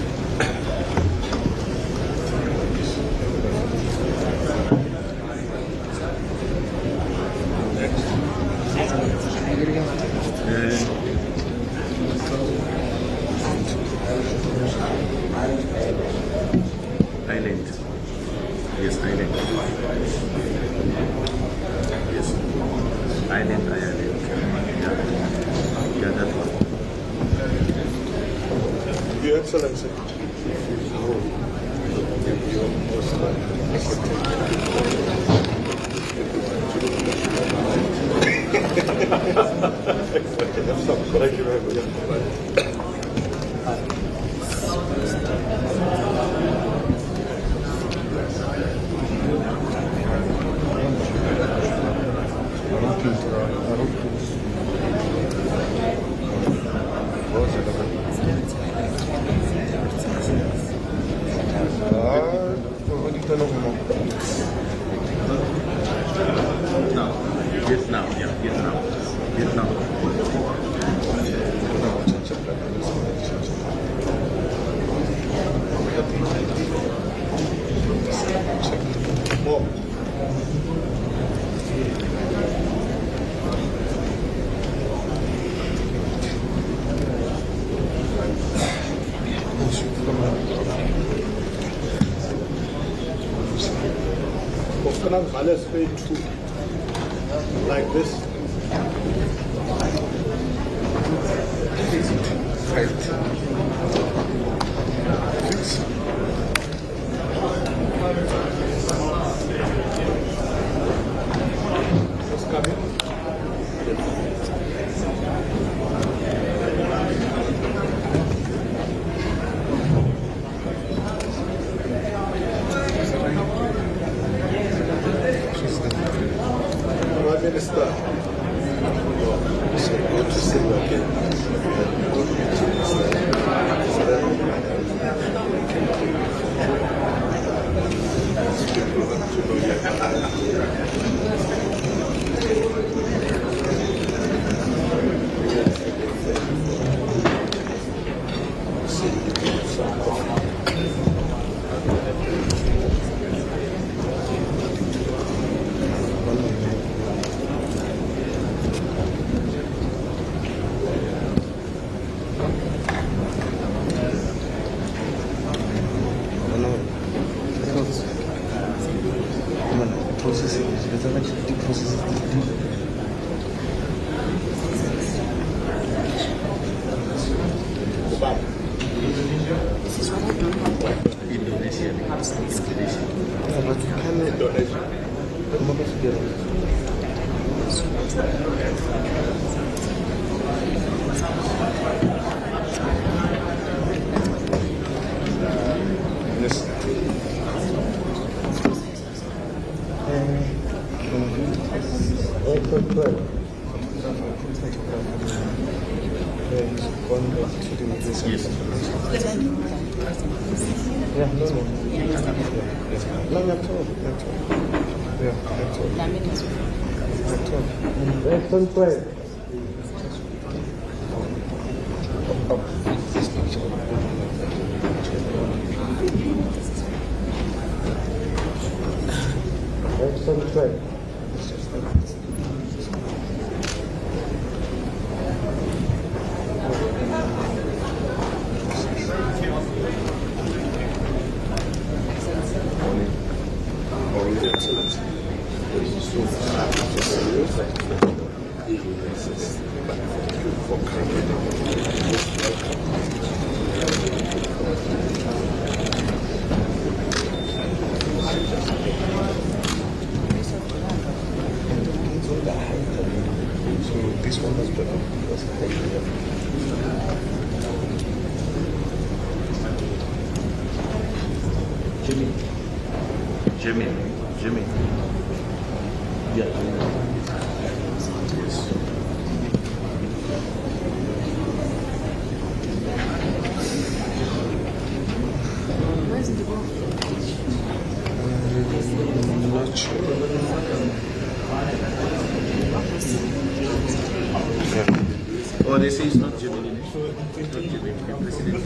Island. Yes, island. Yes. Island. Yeah, that one. Your Excellency. Thank you very much. Vietnam, yeah, Vietnam. Like this. Jimmy. Yeah. I'm not sure. Yeah. Oh, they say it's not Germany. It's not Germany. The president is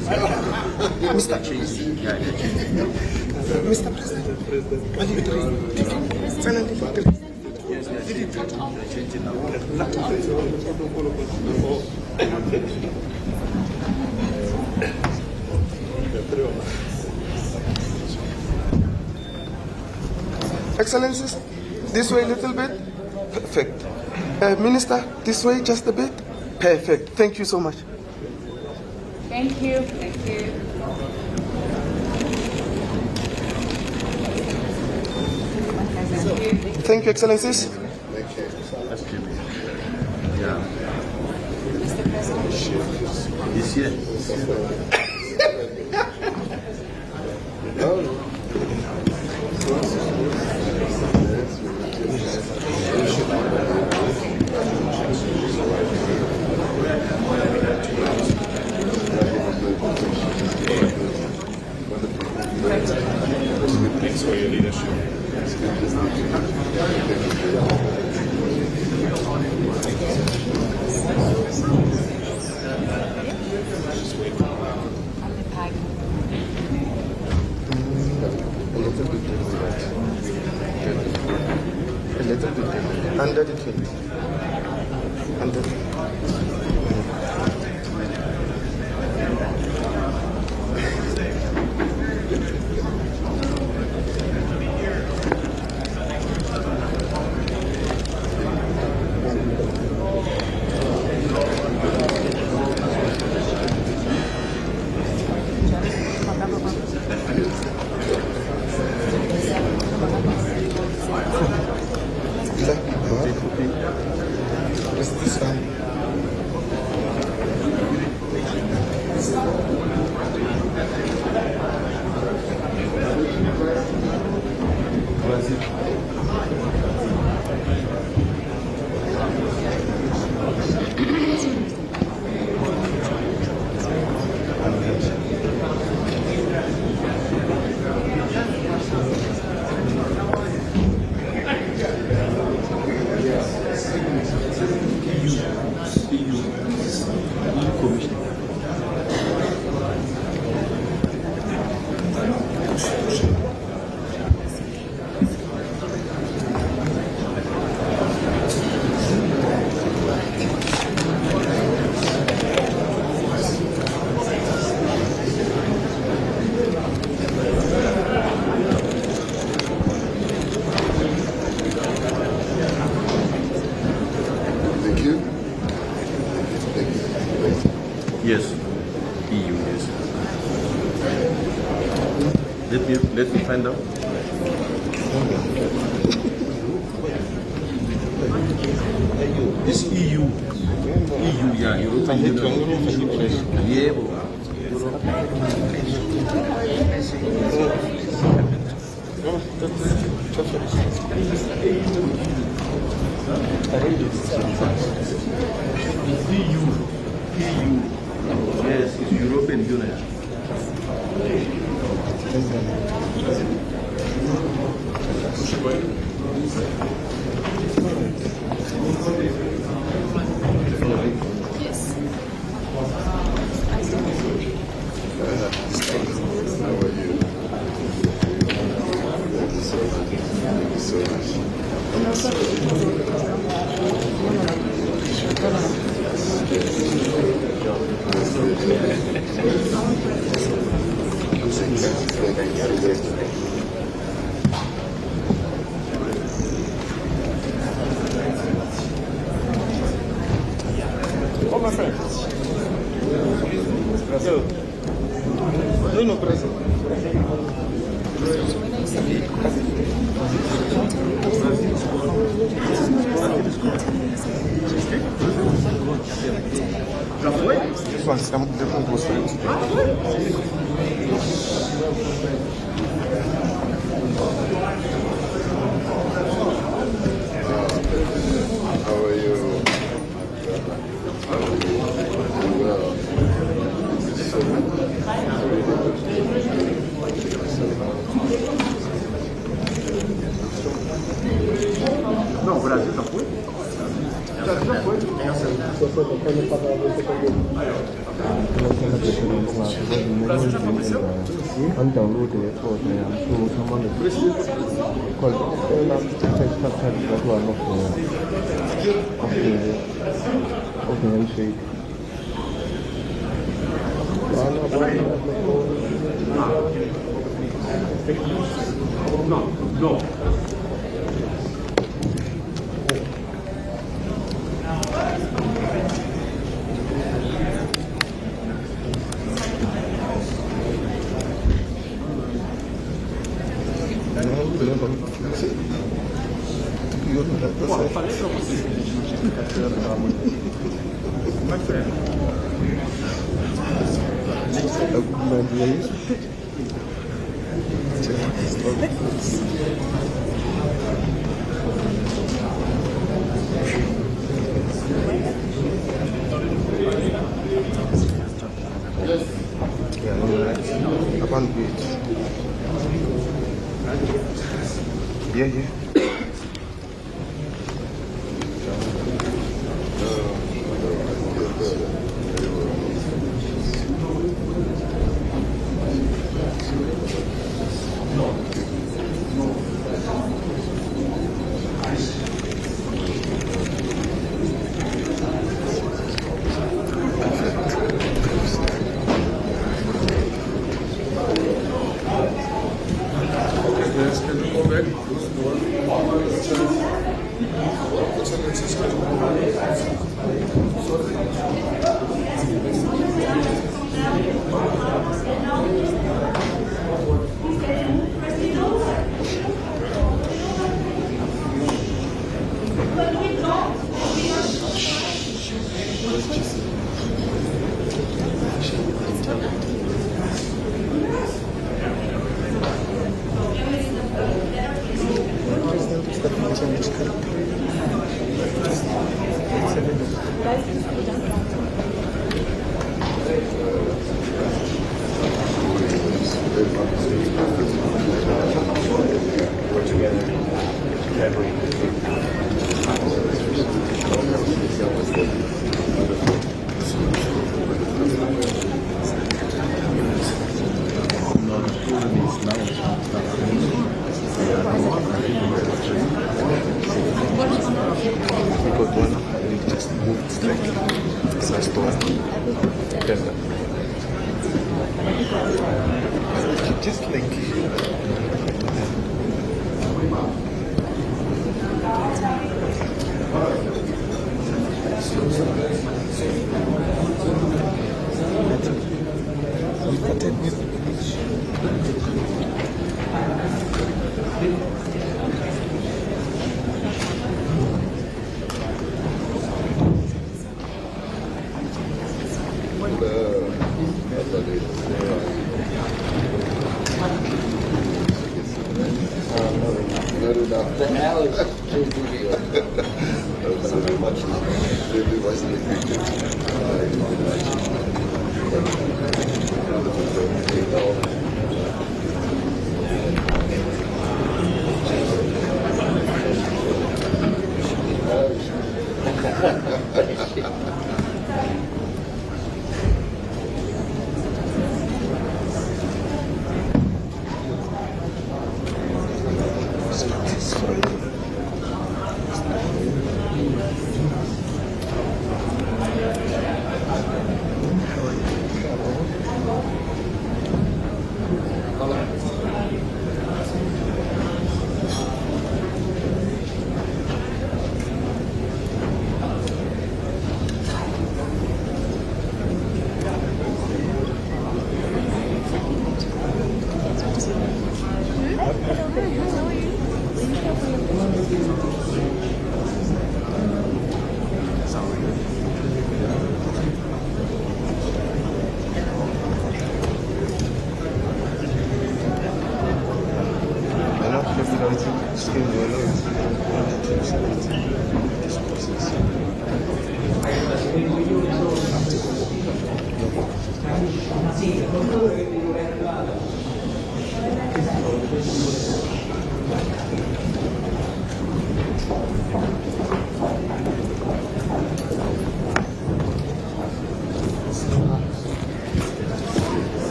Mr. changing. Yeah, they're changing. Mr. President, what did you do? Finally, Yes, they're changing now. Excellencies, this way a little bit. Perfect. Minister, this way just a bit. Perfect. Thank you so much. Thank you. Thank you. Thank you, Excellencies. That's Germany. Yeah. This year. Thanks for your leadership. A little bit. Under the chin. Under the Yes, EU, yes. Let me find out. It's EU. EU, yeah, European Union. Yeah, EU. Yes, it's European Union. Oh, my friend. No, present. This one's some different was How are you? Well, so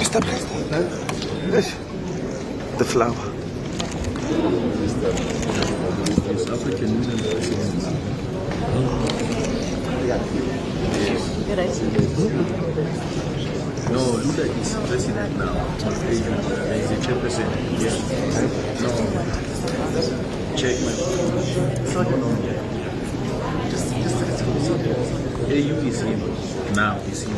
Mr. President, the flower. Is African Union president? No, Lula is president now. He's the chairperson. Yeah. No. Check my. AU is him. Now is him.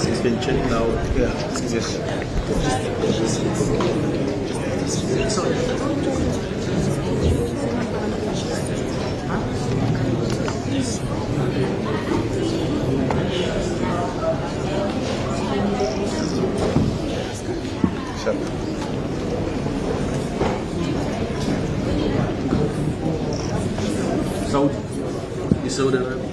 He's been checking now. Yeah. Yes. Saudi. It's Saudi Arabia.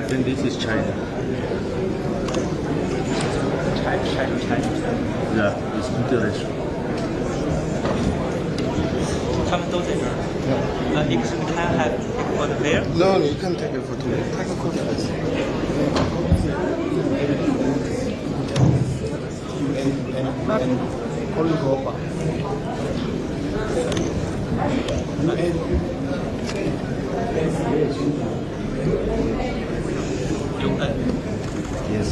Then this is China. China. Yeah, it's international. 他们都在这儿。一个是 can I have take for the there? No, you can't take a photo. Take a photo first. Yes.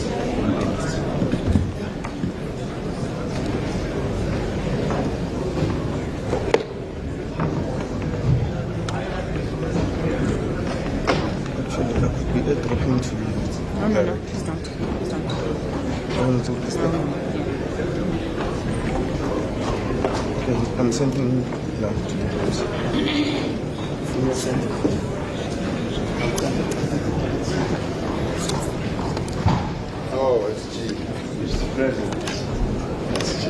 Talking to you. No, please don't. Please don't. I want to talk this now. Okay, I'm sending love to you. Oh, it's G. Mr. President. That's G.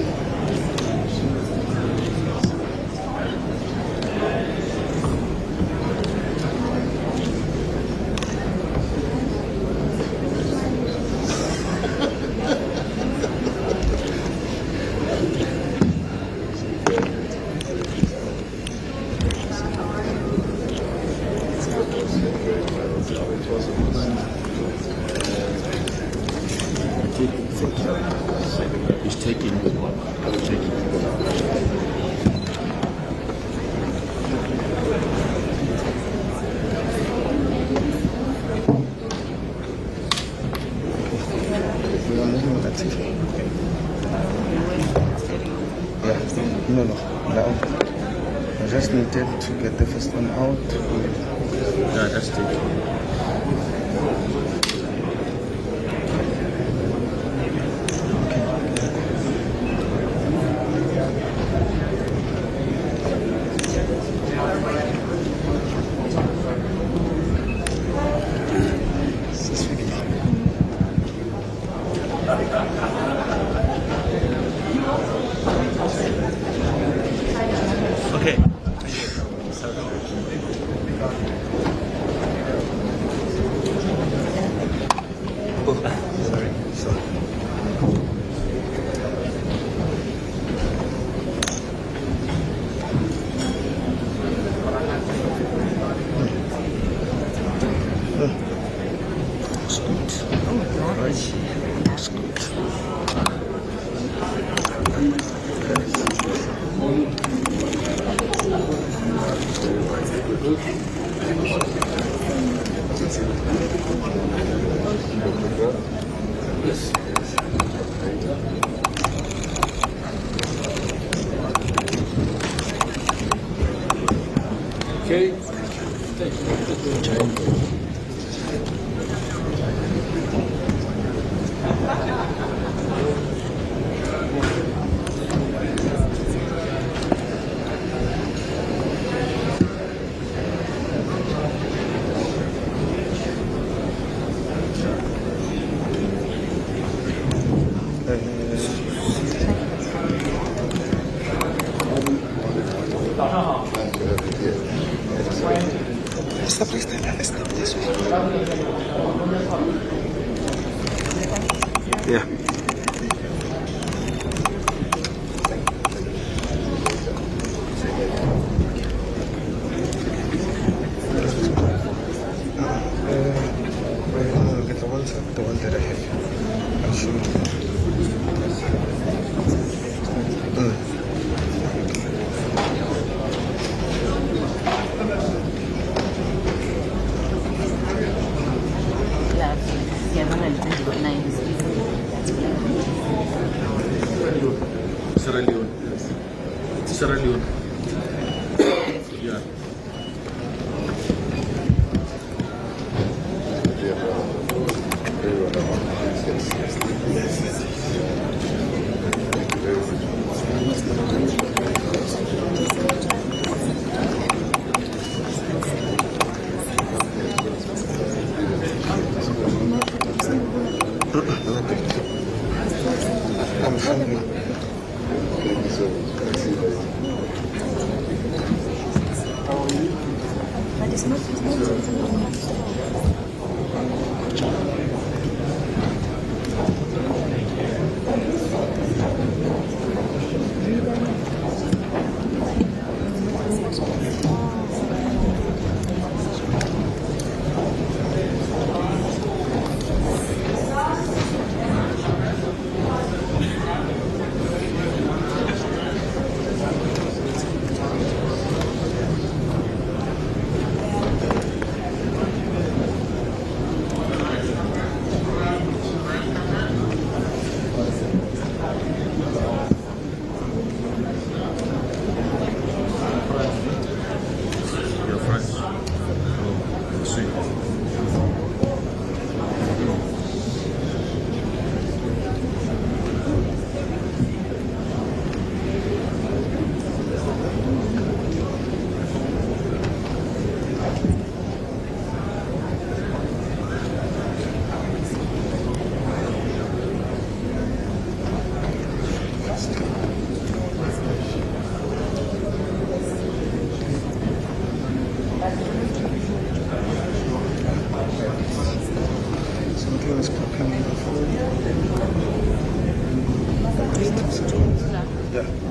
He's taking one. Yeah, no. I just needed to get the first one out. Yeah, that's it. Okay. Okay. Yeah. Get the one that I have. I'm sure. Sierra Leone. Yeah.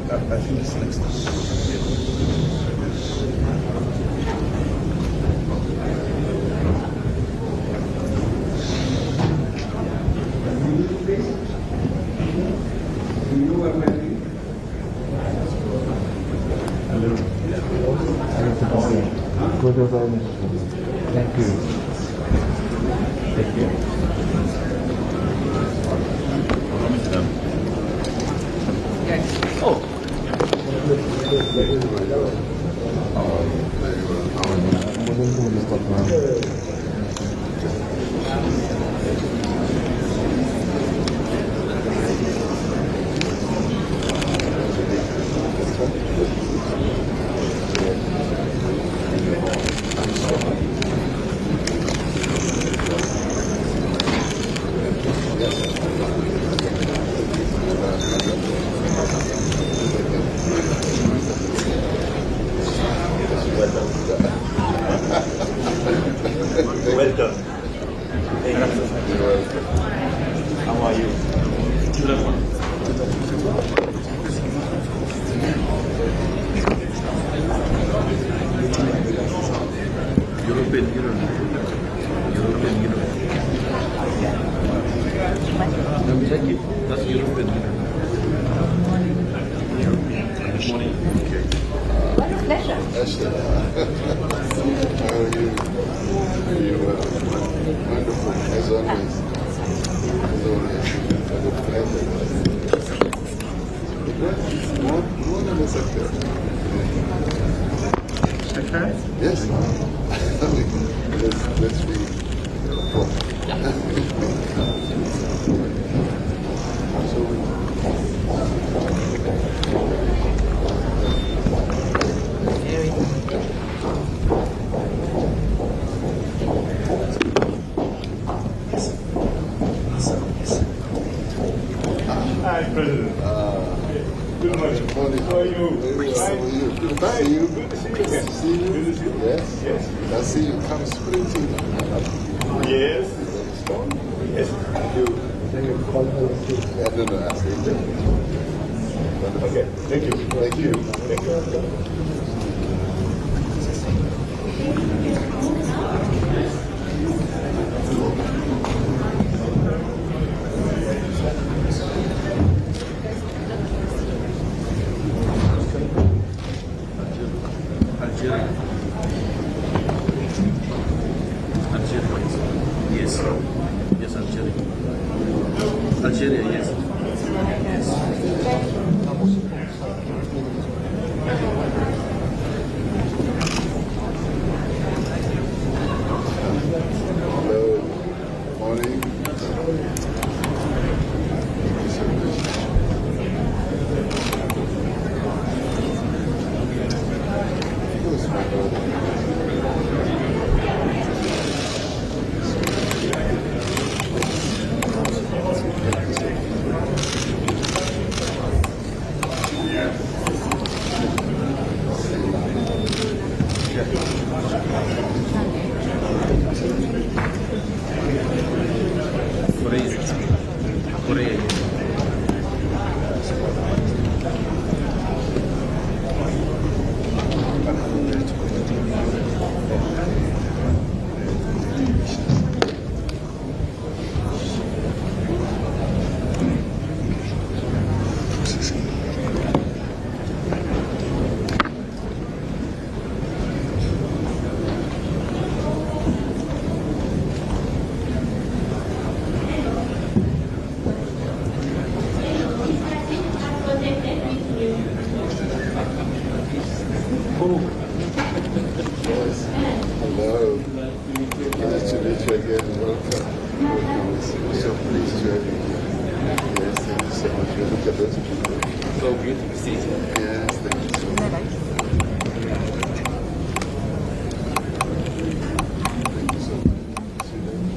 I think it's next. Thank you. Thank you. How are you? European Union. Check it. That's European Union. Good morning. Okay. What a pleasure. How are you? You are wonderful, as always. As always. As a pleasure. One of the sector. Secretary? Yes. Let's be. Hi, President. Good morning. Good morning. How are you? Very well. How are you? Good to see you. Good to see you. Good to see you. Good to see you. Yes. Yes. I see you come sprinting. Yes. Yes. You. I don't know. I see you. Okay. Thank you. Thank you. Thank you. Algeria, yes. Hello. Morning. Who's my brother? Hello. Nice to meet you again. Welcome. Welcome. So pleased to have you here. Yes, thank you so much. Look at those people. So beautiful to see you. Yes, thank you so much. Thank you so much. See you later.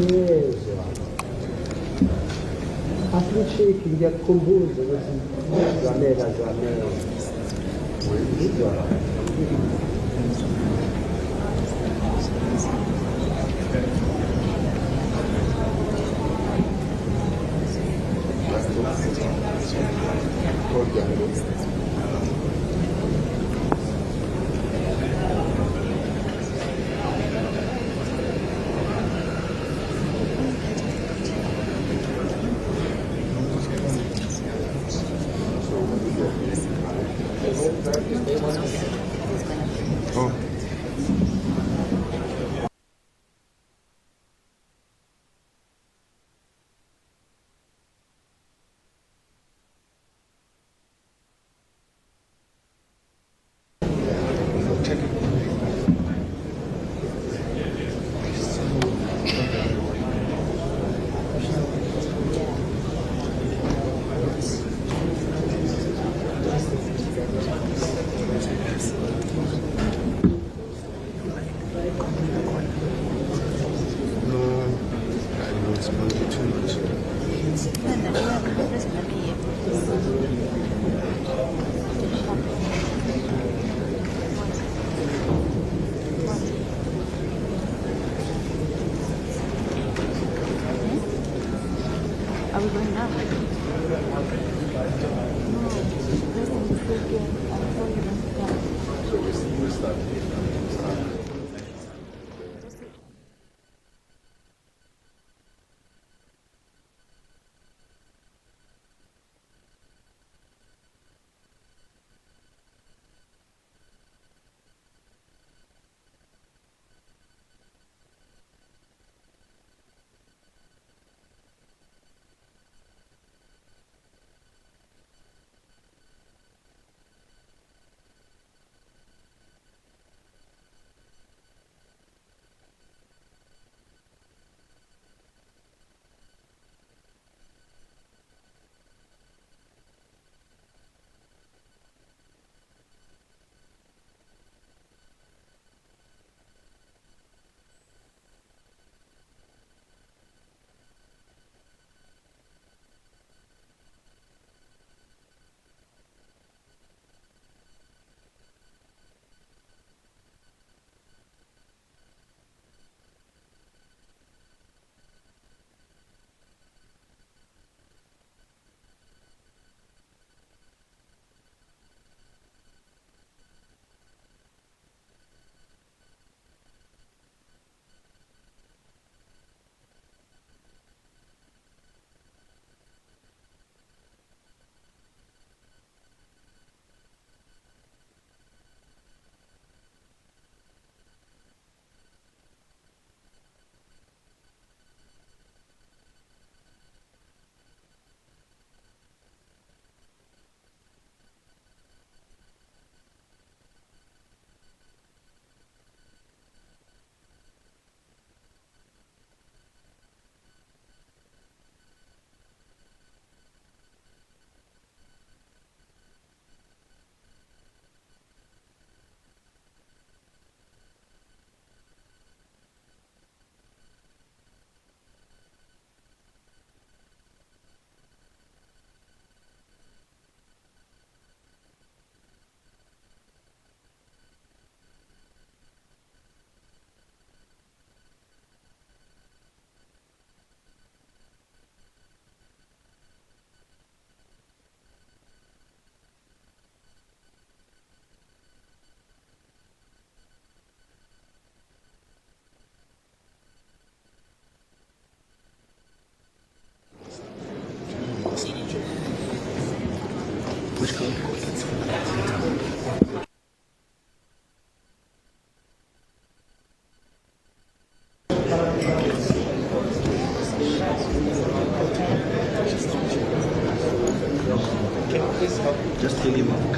Yes. Actually, you get composed Are we going now? Just tell him about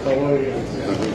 How are you?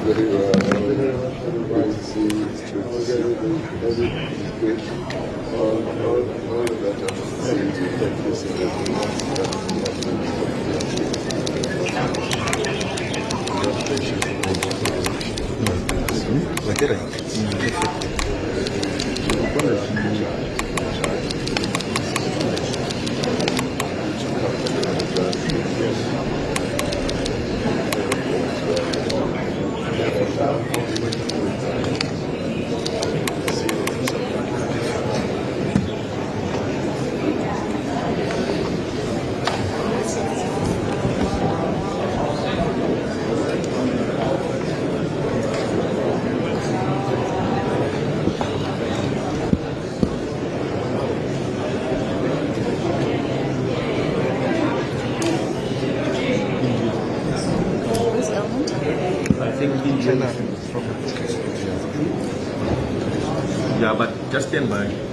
Yeah, but just stand by.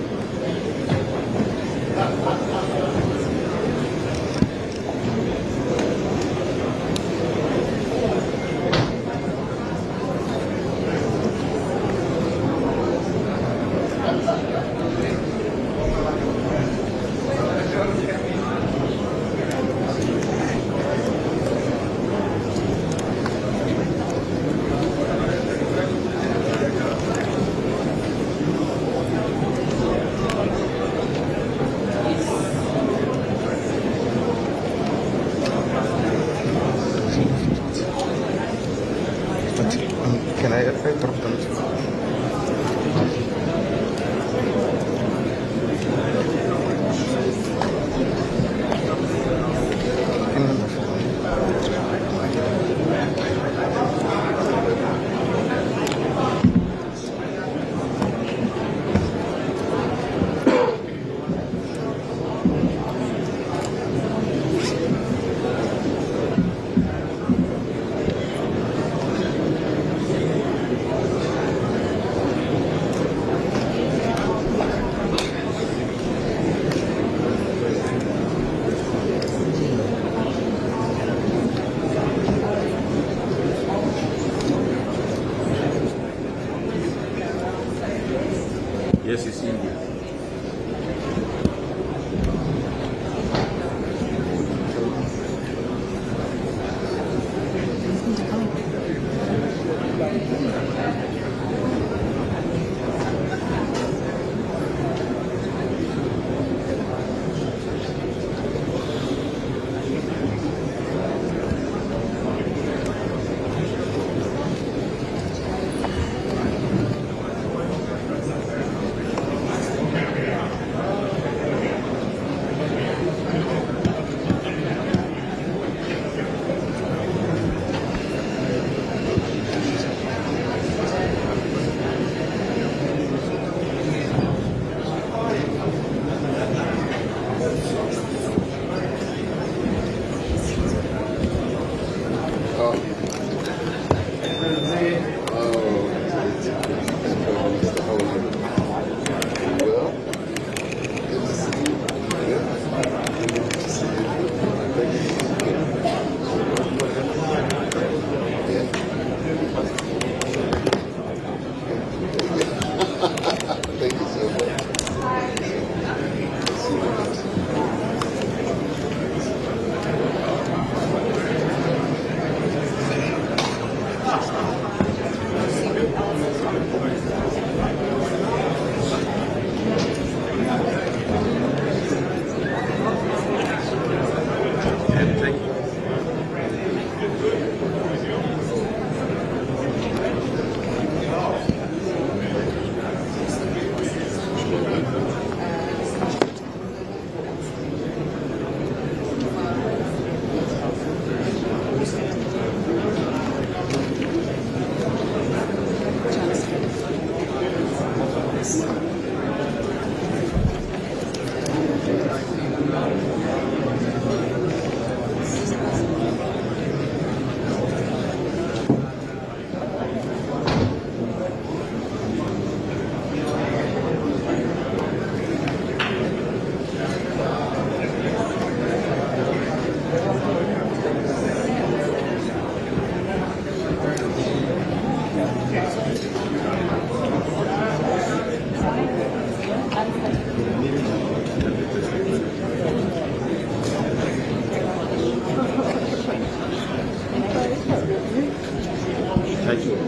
checking. Yeah,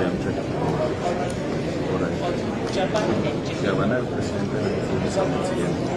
I'm checking. All right. Yeah, when I present the information,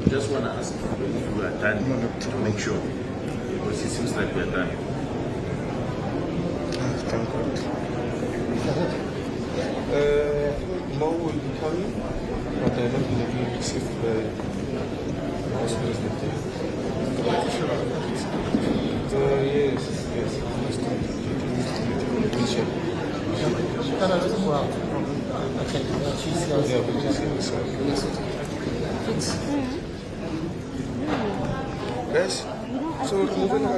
just want to ask if we are done to make sure, because it seems like we are done. Thank God. More will be coming, but I don't believe we received the Vice President. Yes. Yes. So we're moving on.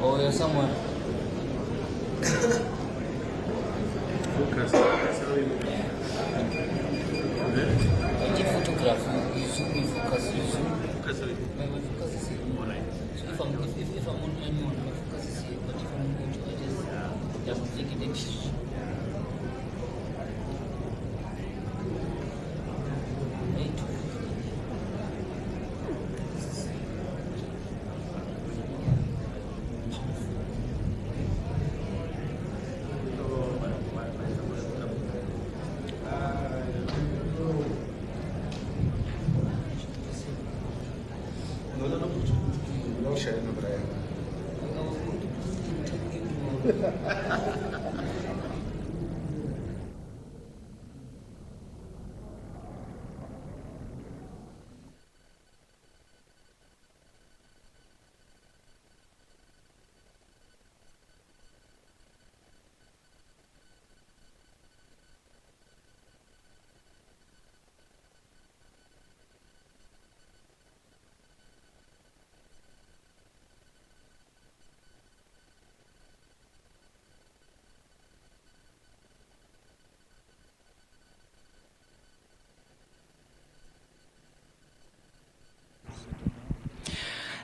Oh, yeah, someone. Focus. I take photograph. You zoom, you focus, you zoom. Focus. My focus is here. So if I'm on anyone, my focus is here. But if I'm going to, I just take it and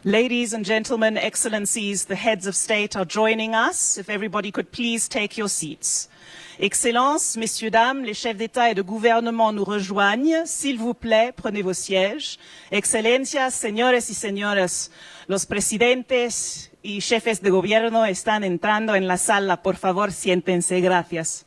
Ladies and gentlemen, excellencies, the heads of state are joining us. If everybody could please take your seats. Excellences, messieurs, dames, les chefs d'État et de gouvernement nous rejoignent. S'il vous plaît, prenez vos sièges. Excelencias, señores y señoras, los presidentes y jefes de gobierno están entrando en la sala. Por favor, siéntense. Gracias.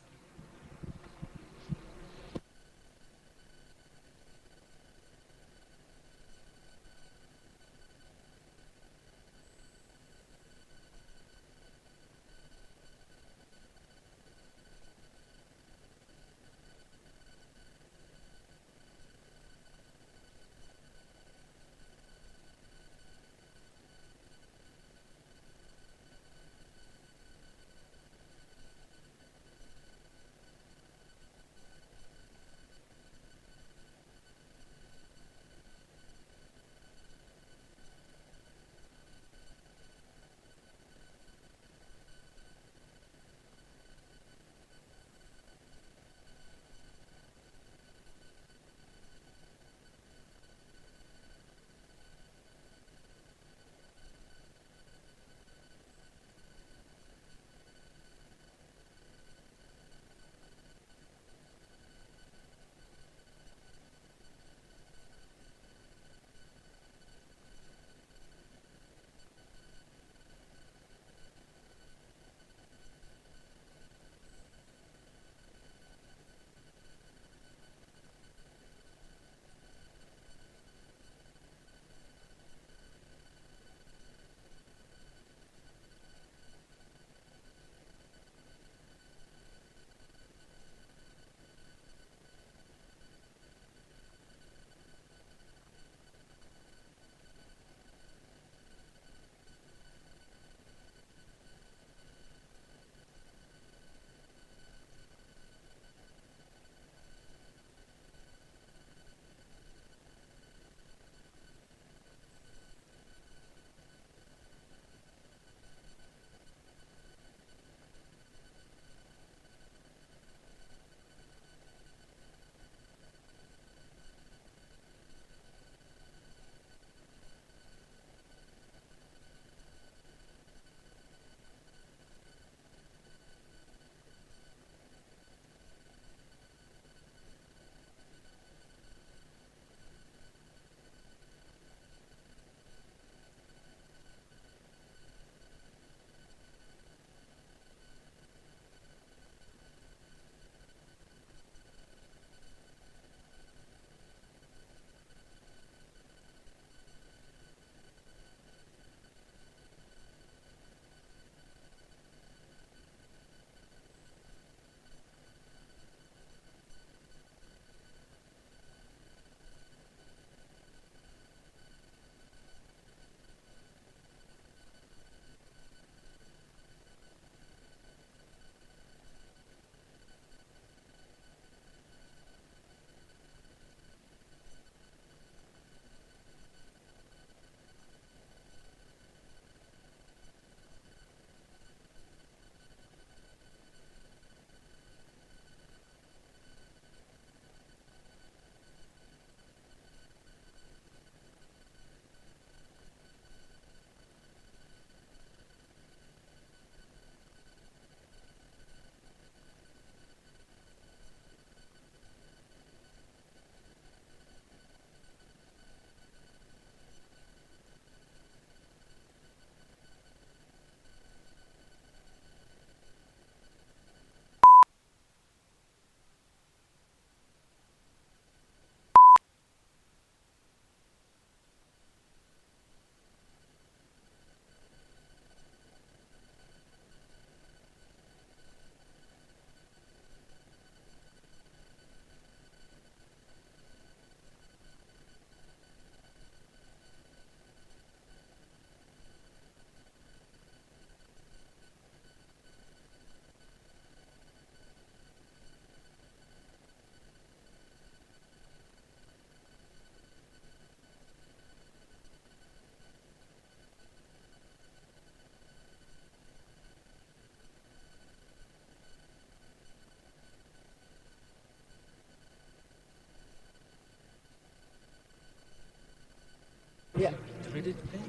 ready to play?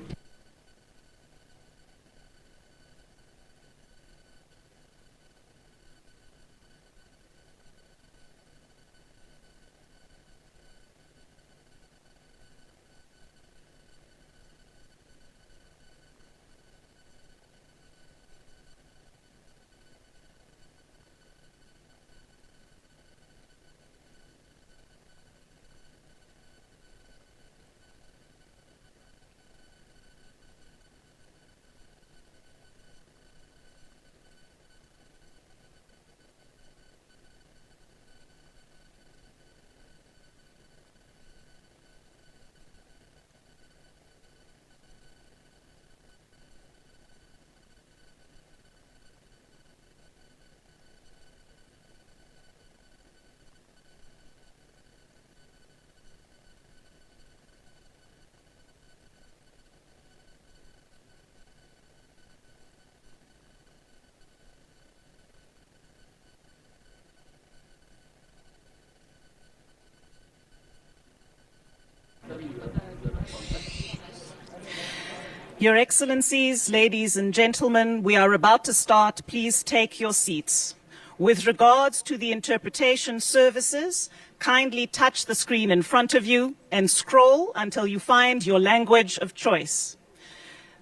Your Excellencies, ladies and gentlemen, we are about to start. Please take your seats. With regards to the interpretation services, kindly touch the screen in front of you and scroll until you find your language of choice.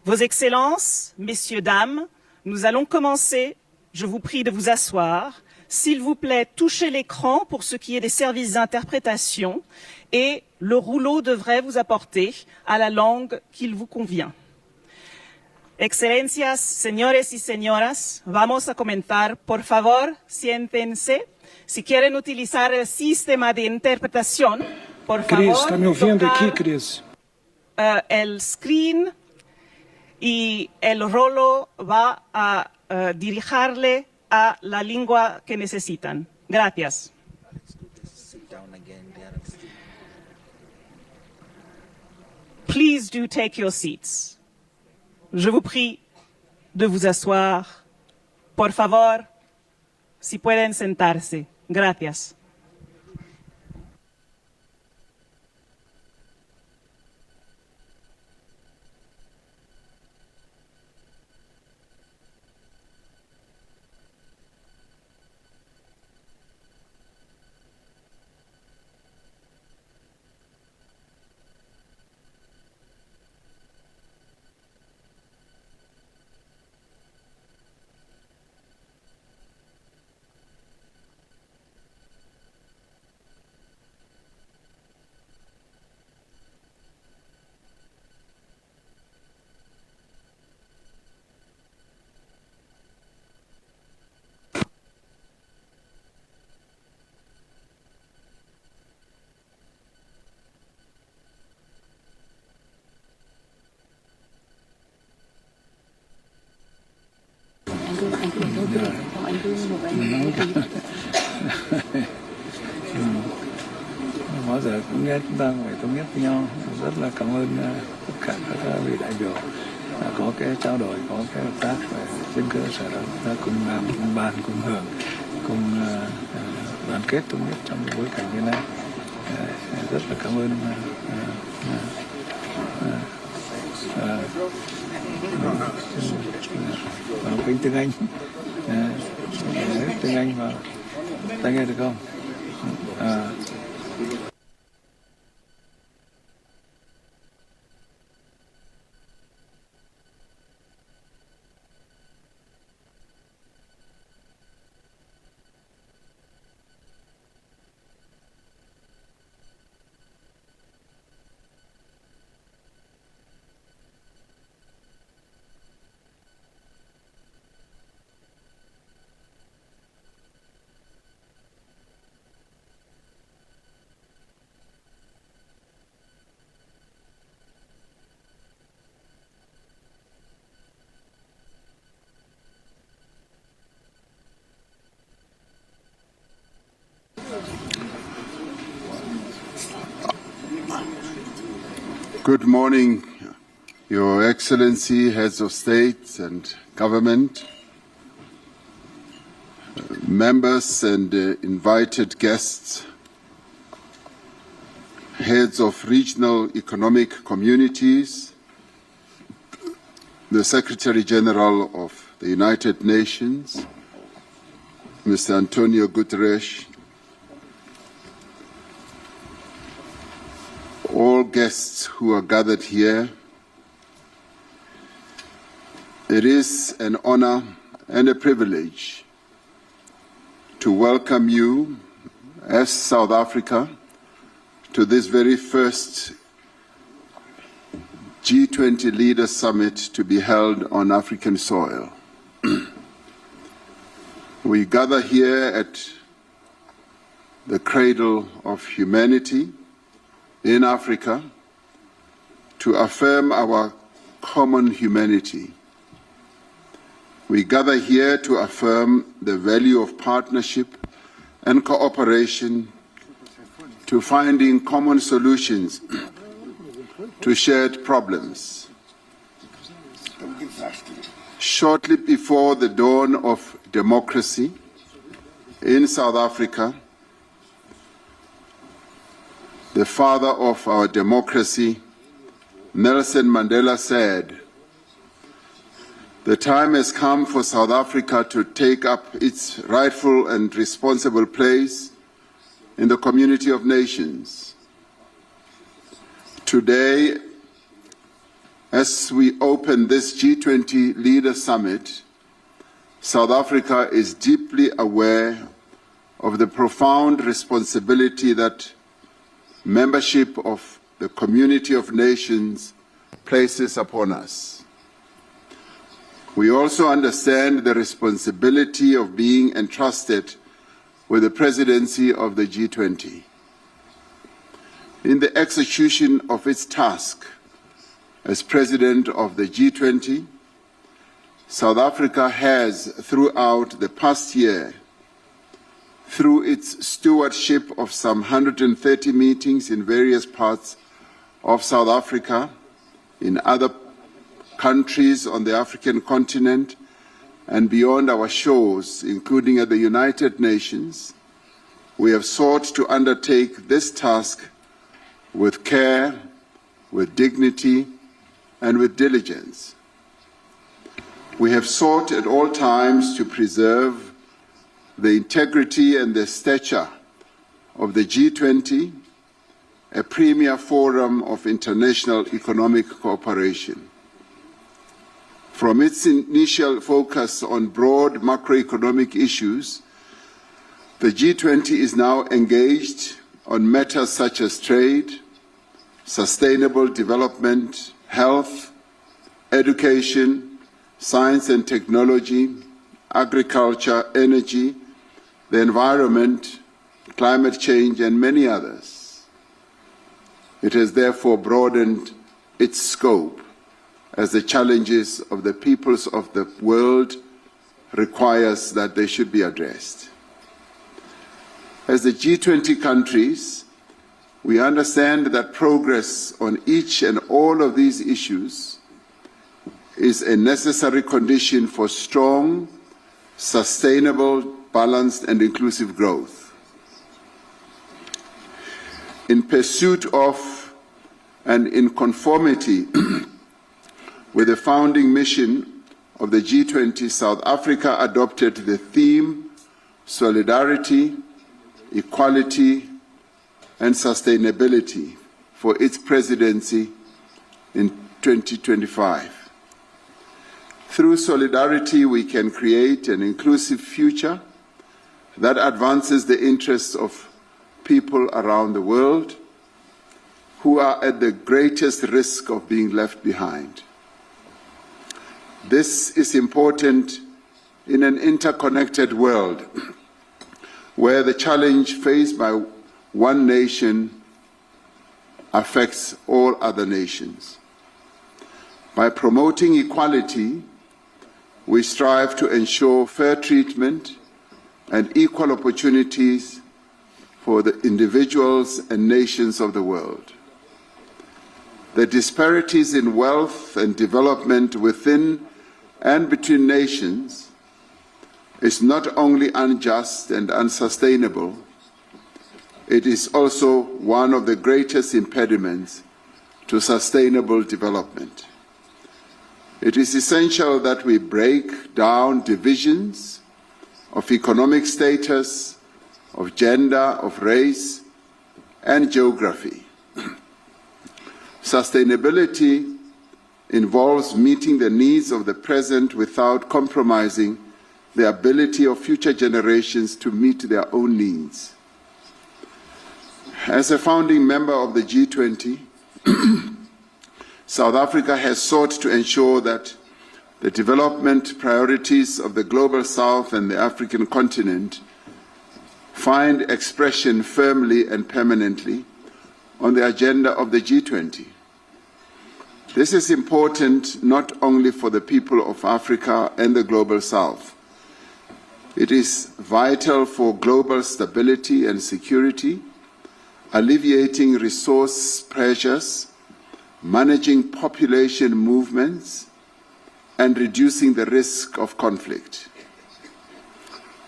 Vos Excellences, Messieurs, Dames, nous allons commencer. Je vous prie de vous asseoir. S'il vous plaît, touchez l'écran pour ce qui est des services d'interprétation et le rouleau devrait vous apporter à la langue qu'il vous convient. Excelencias, señores y señoras, vamos a comenzar. Por favor, siéntense. Si quieren utilizar el sistema de interpretación, por favor, está me ouvindo aqui, Cris? El screen y el rolo va a dirigirle a la lengua que necesitan. Gracias. Please do take your seats. Je vous prie de vous asseoir. Por favor, si pueden sentarse. Gracias. Bao giờ cũng nghe chúng ta phải thống nhất với nhau. Rất là cảm ơn tất cả các vị đại biểu đã có cái trao đổi, có cái hợp tác và trên cơ sở đó chúng ta cùng làm, cùng bàn, cùng hưởng, cùng đoàn kết thống nhất trong bối cảnh như này. Rất là cảm ơn vào kênh tiếng Anh, tiếng Anh vào, ta nghe được không? Good morning, Your Excellency, Heads of State and Government, members and invited guests, heads of regional economic communities, the Secretary General of the United Nations, Mr. Antonio Guterres, all guests who are gathered here, it is an honor and a privilege to welcome you as South Africa to this very first G20 Leaders Summit to be held on African soil. We gather here at the cradle of humanity in Africa to affirm our common humanity. We gather here to affirm the value of partnership and cooperation to finding common solutions to shared problems. Shortly before the dawn of democracy in South Africa, the father of our democracy, Nelson Mandela, said, "The time has come for South Africa to take up its rightful and responsible place in the community of nations." Today, as we open this G20 Leader Summit, South Africa is deeply aware of the profound responsibility that membership of the community of nations places upon us. We also understand the responsibility of being entrusted with the presidency of the G20. In the execution of its task as president of the G20, South Africa has, throughout the past year, through its stewardship of some 130 meetings in various parts of South Africa, in other countries on the African continent, and beyond our shores, including at the United Nations, we have sought to undertake this task with care, with dignity, and with diligence. We have sought at all times to preserve the integrity and the stature of the G20, a premier forum of international economic cooperation. From its initial focus on broad macroeconomic issues, the G20 is now engaged on matters such as trade, sustainable development, health, education, science and technology, agriculture, energy, the environment, climate change, and many others. It has therefore broadened its scope as the challenges of the peoples of the world requires that they should be addressed. As the G20 countries, we understand that progress on each and all of these issues is a necessary condition for strong, sustainable, balanced, and inclusive growth. In pursuit of and in conformity with the founding mission of the G20, South Africa adopted the theme Solidarity, Equality, and Sustainability for its presidency in 2025. Through solidarity, we can create an inclusive future that advances the interests of people around the world who are at the greatest risk of being left behind. This is important in an interconnected world where the challenge faced by one nation affects all other nations. By promoting equality, we strive to ensure fair treatment and equal opportunities for the individuals and nations of the world. The disparities in wealth and development within and between nations is not only unjust and unsustainable, it is also one of the greatest impediments to sustainable development. It is essential that we break down divisions of economic status, of gender, of race, and geography. Sustainability involves meeting the needs of the present without compromising the ability of future generations to meet their own needs. As a founding member of the G20, South Africa has sought to ensure that the development priorities of the Global South and the African continent find expression firmly and permanently on the agenda of the G20. This is important not only for the people of Africa and the Global South. It is vital for global stability and security, alleviating resource pressures, managing population movements, and reducing the risk of conflict.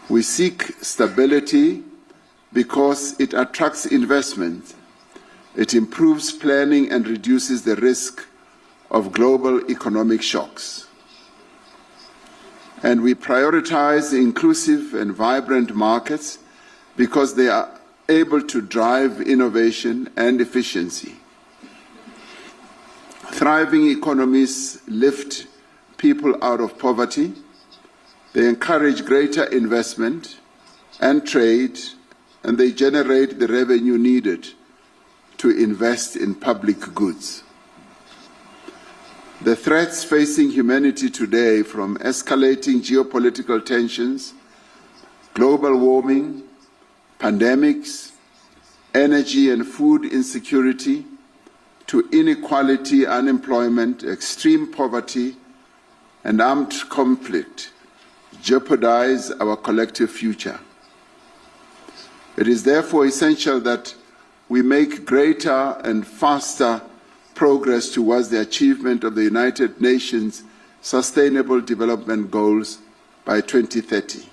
We seek stability because it attracts investment, it improves planning and reduces the risk of global economic shocks. And we prioritize inclusive and vibrant markets because they are able to drive innovation and efficiency. Thriving economies lift people out of poverty. They encourage greater investment and trade, and they generate the revenue needed to invest in public goods. The threats facing humanity today, from escalating geopolitical tensions, global warming, pandemics, energy and food insecurity, to inequality, unemployment, extreme poverty, and armed conflict, jeopardize our collective future. It is therefore essential that we make greater and faster progress towards the achievement of the United Nations Sustainable Development Goals by 2030.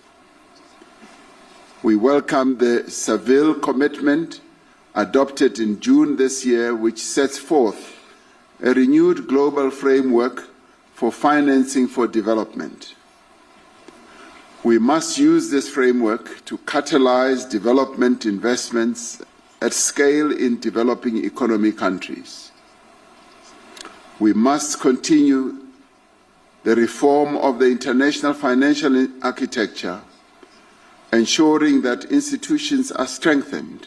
We welcome the Seville Commitment adopted in June this year, which sets forth a renewed global framework for financing for development. We must use this framework to catalyze development investments at scale in developing economy countries. We must continue the reform of the international financial architecture, ensuring that institutions are strengthened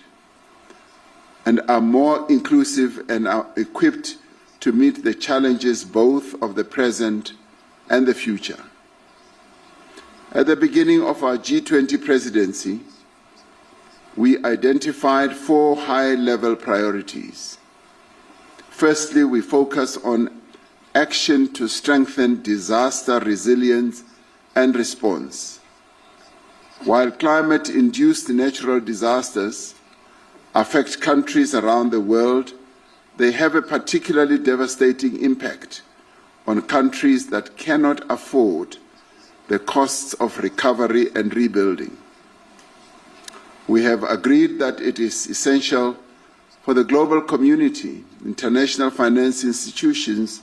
and are more inclusive and are equipped to meet the challenges both of the present and the future. At the beginning of our G20 presidency, we identified 4 high-level priorities. Firstly, we focus on action to strengthen disaster resilience and response. While climate-induced natural disasters affect countries around the world, they have a particularly devastating impact on countries that cannot afford the costs of recovery and rebuilding. We have agreed that it is essential for the global community, international finance institutions,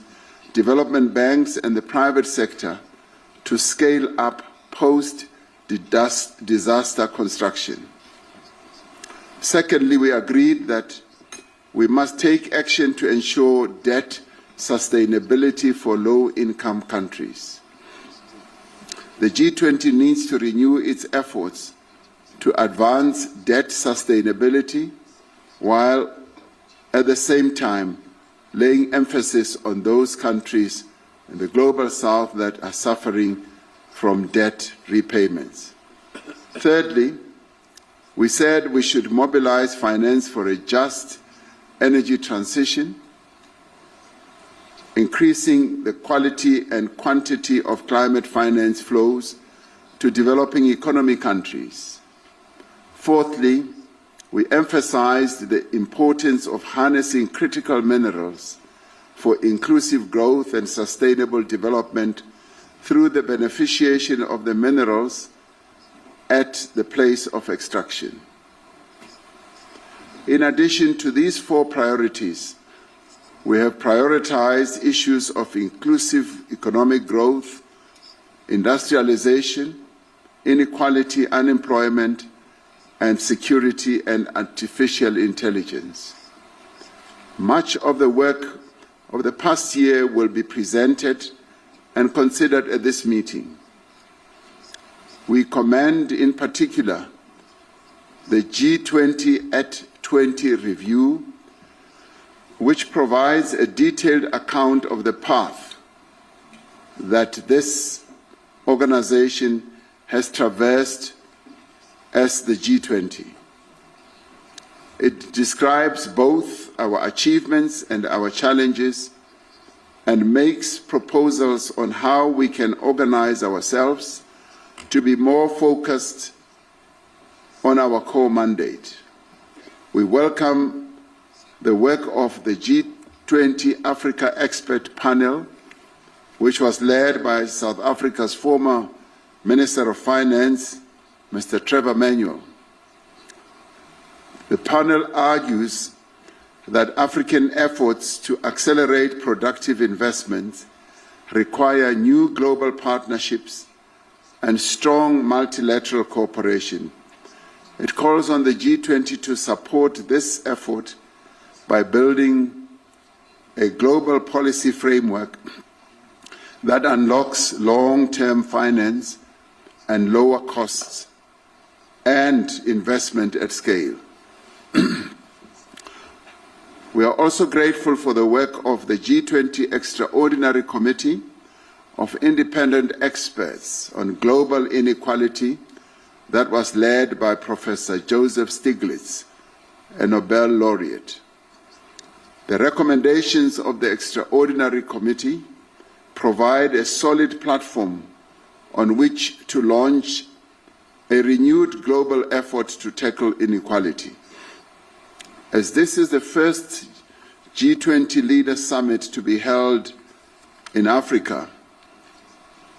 development banks, and the private sector to scale up post-disaster construction. Secondly, we agreed that we must take action to ensure debt sustainability for low-income countries. The G20 needs to renew its efforts to advance debt sustainability while at the same time laying emphasis on those countries in the Global South that are suffering from debt repayments. Thirdly, we said we should mobilize finance for a just energy transition, increasing the quality and quantity of climate finance flows to developing economy countries. Fourthly, we emphasized the importance of harnessing critical minerals for inclusive growth and sustainable development through the beneficiation of the minerals at the place of extraction. In addition to these 4 priorities, We have prioritized issues of inclusive economic growth, industrialization, inequality, unemployment, and security and artificial intelligence. Much of the work of the past year will be presented and considered at this meeting. We commend in particular the G20 at 20 review, which provides a detailed account of the path that this organization has traversed as the G20. It describes both our achievements and our challenges and makes proposals on how we can organize ourselves to be more focused on our core mandate. We welcome the work of the G20 Africa Expert Panel, which was led by South Africa's former Minister of Finance, Mr. Trevor Manuel. The panel argues that African efforts to accelerate productive investments require new global partnerships and strong multilateral cooperation. It calls on the G20 to support this effort by building a global policy framework that unlocks long-term finance and lower costs and investment at scale. We are also grateful for the work of the G20 Extraordinary Committee of Independent Experts on Global Inequality that was led by Professor Joseph Stiglitz, a Nobel laureate. The recommendations of the Extraordinary Committee provide a solid platform on which to launch a renewed global effort to tackle inequality. As this is the first G20 Leaders Summit to be held in Africa,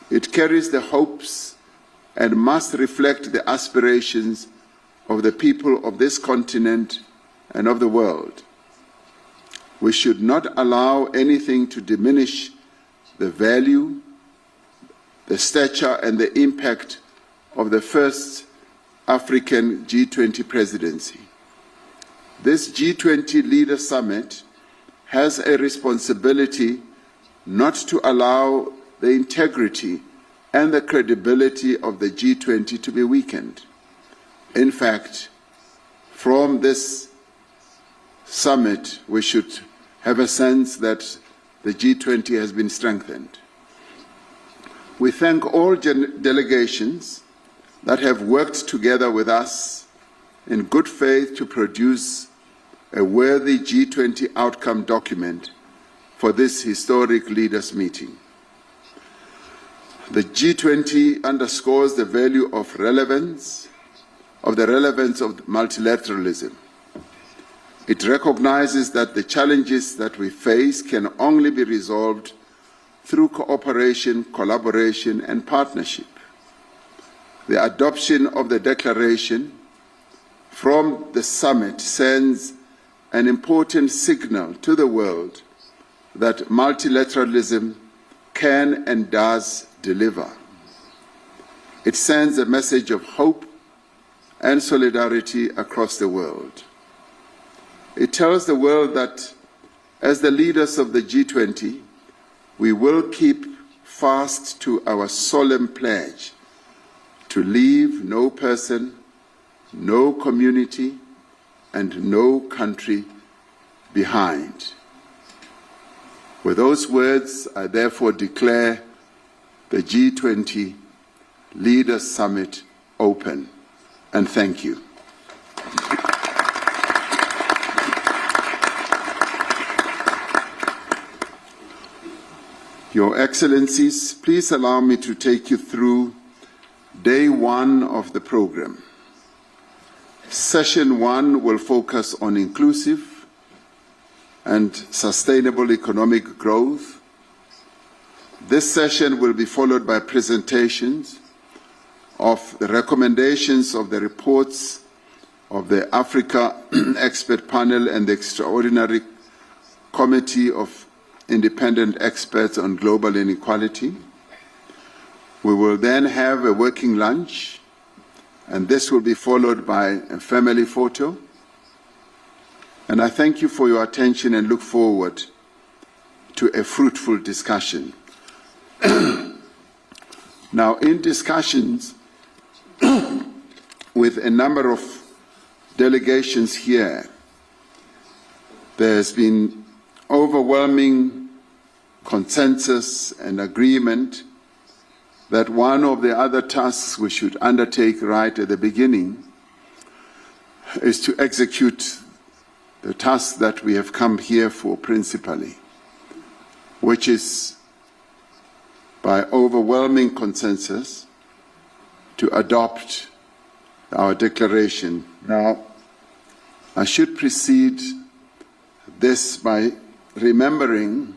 it carries the hopes and must reflect the aspirations of the people of this continent and of the world. We should not allow anything to diminish the value, the stature, and the impact of the first African G20 presidency. This G20 Leaders Summit has a responsibility not to allow the integrity and the credibility of the G20 to be weakened. In fact, from this summit, we should have a sense that the G20 has been strengthened. We thank all delegations that have worked together with us in good faith to produce a worthy G20 outcome document for this historic leaders meeting. The G20 underscores the value of the relevance of multilateralism. It recognizes that the challenges that we face can only be resolved through cooperation, collaboration, and partnership. The adoption of the declaration from the summit sends an important signal to the world that multilateralism can and does deliver. It sends a message of hope and solidarity across the world. It tells the world that as the leaders of the G20, we will keep fast to our solemn pledge to leave no person, no community, and no country behind. With those words, I therefore declare the G20 Leaders Summit open, and thank you. Your Excellencies, please allow me to take you through day one of the program. Session one will focus on inclusive and sustainable economic growth. This session will be followed by presentations of the recommendations of the reports of the Africa Expert Panel and the Extraordinary committee of independent experts on global inequality. We will then have a working lunch, and this will be followed by a family photo. And I thank you for your attention and look forward to a fruitful discussion. Now, in discussions with a number of delegations here, there has been overwhelming consensus and agreement that one of the other tasks we should undertake right at the beginning is to execute the task that we have come here for principally, which is by overwhelming consensus to adopt our declaration. Now, I should precede this by remembering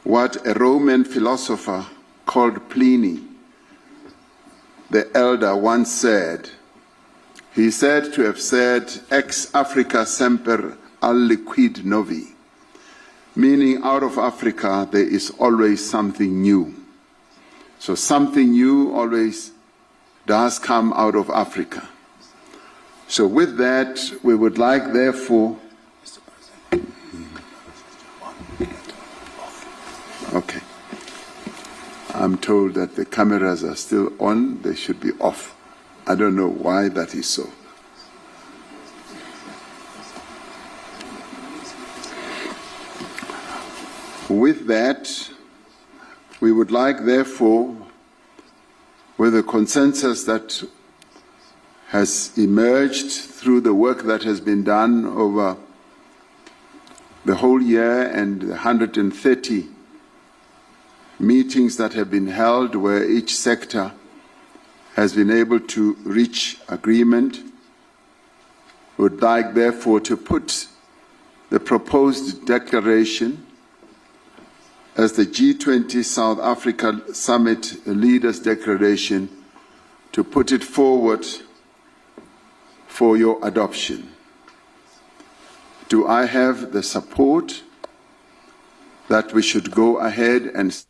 what a Roman philosopher called Pliny, the elder, once said. He said to have said, ex Africa semper aliquid novi, meaning out of Africa there is always something new. So something new always does come out of Africa. So with that, we would like, therefore, okay. I'm told that the cameras are still on, they should be off. I don't know why that is so. With that, we would like, therefore, with the consensus that has emerged through the work that has been done over the whole year and the 130 meetings that have been held where each sector has been able to reach agreement, would like, therefore, to put the proposed declaration as the G20 South Africa Summit Leaders Declaration, to put it forward for your adoption. Do I have the support that we should go ahead and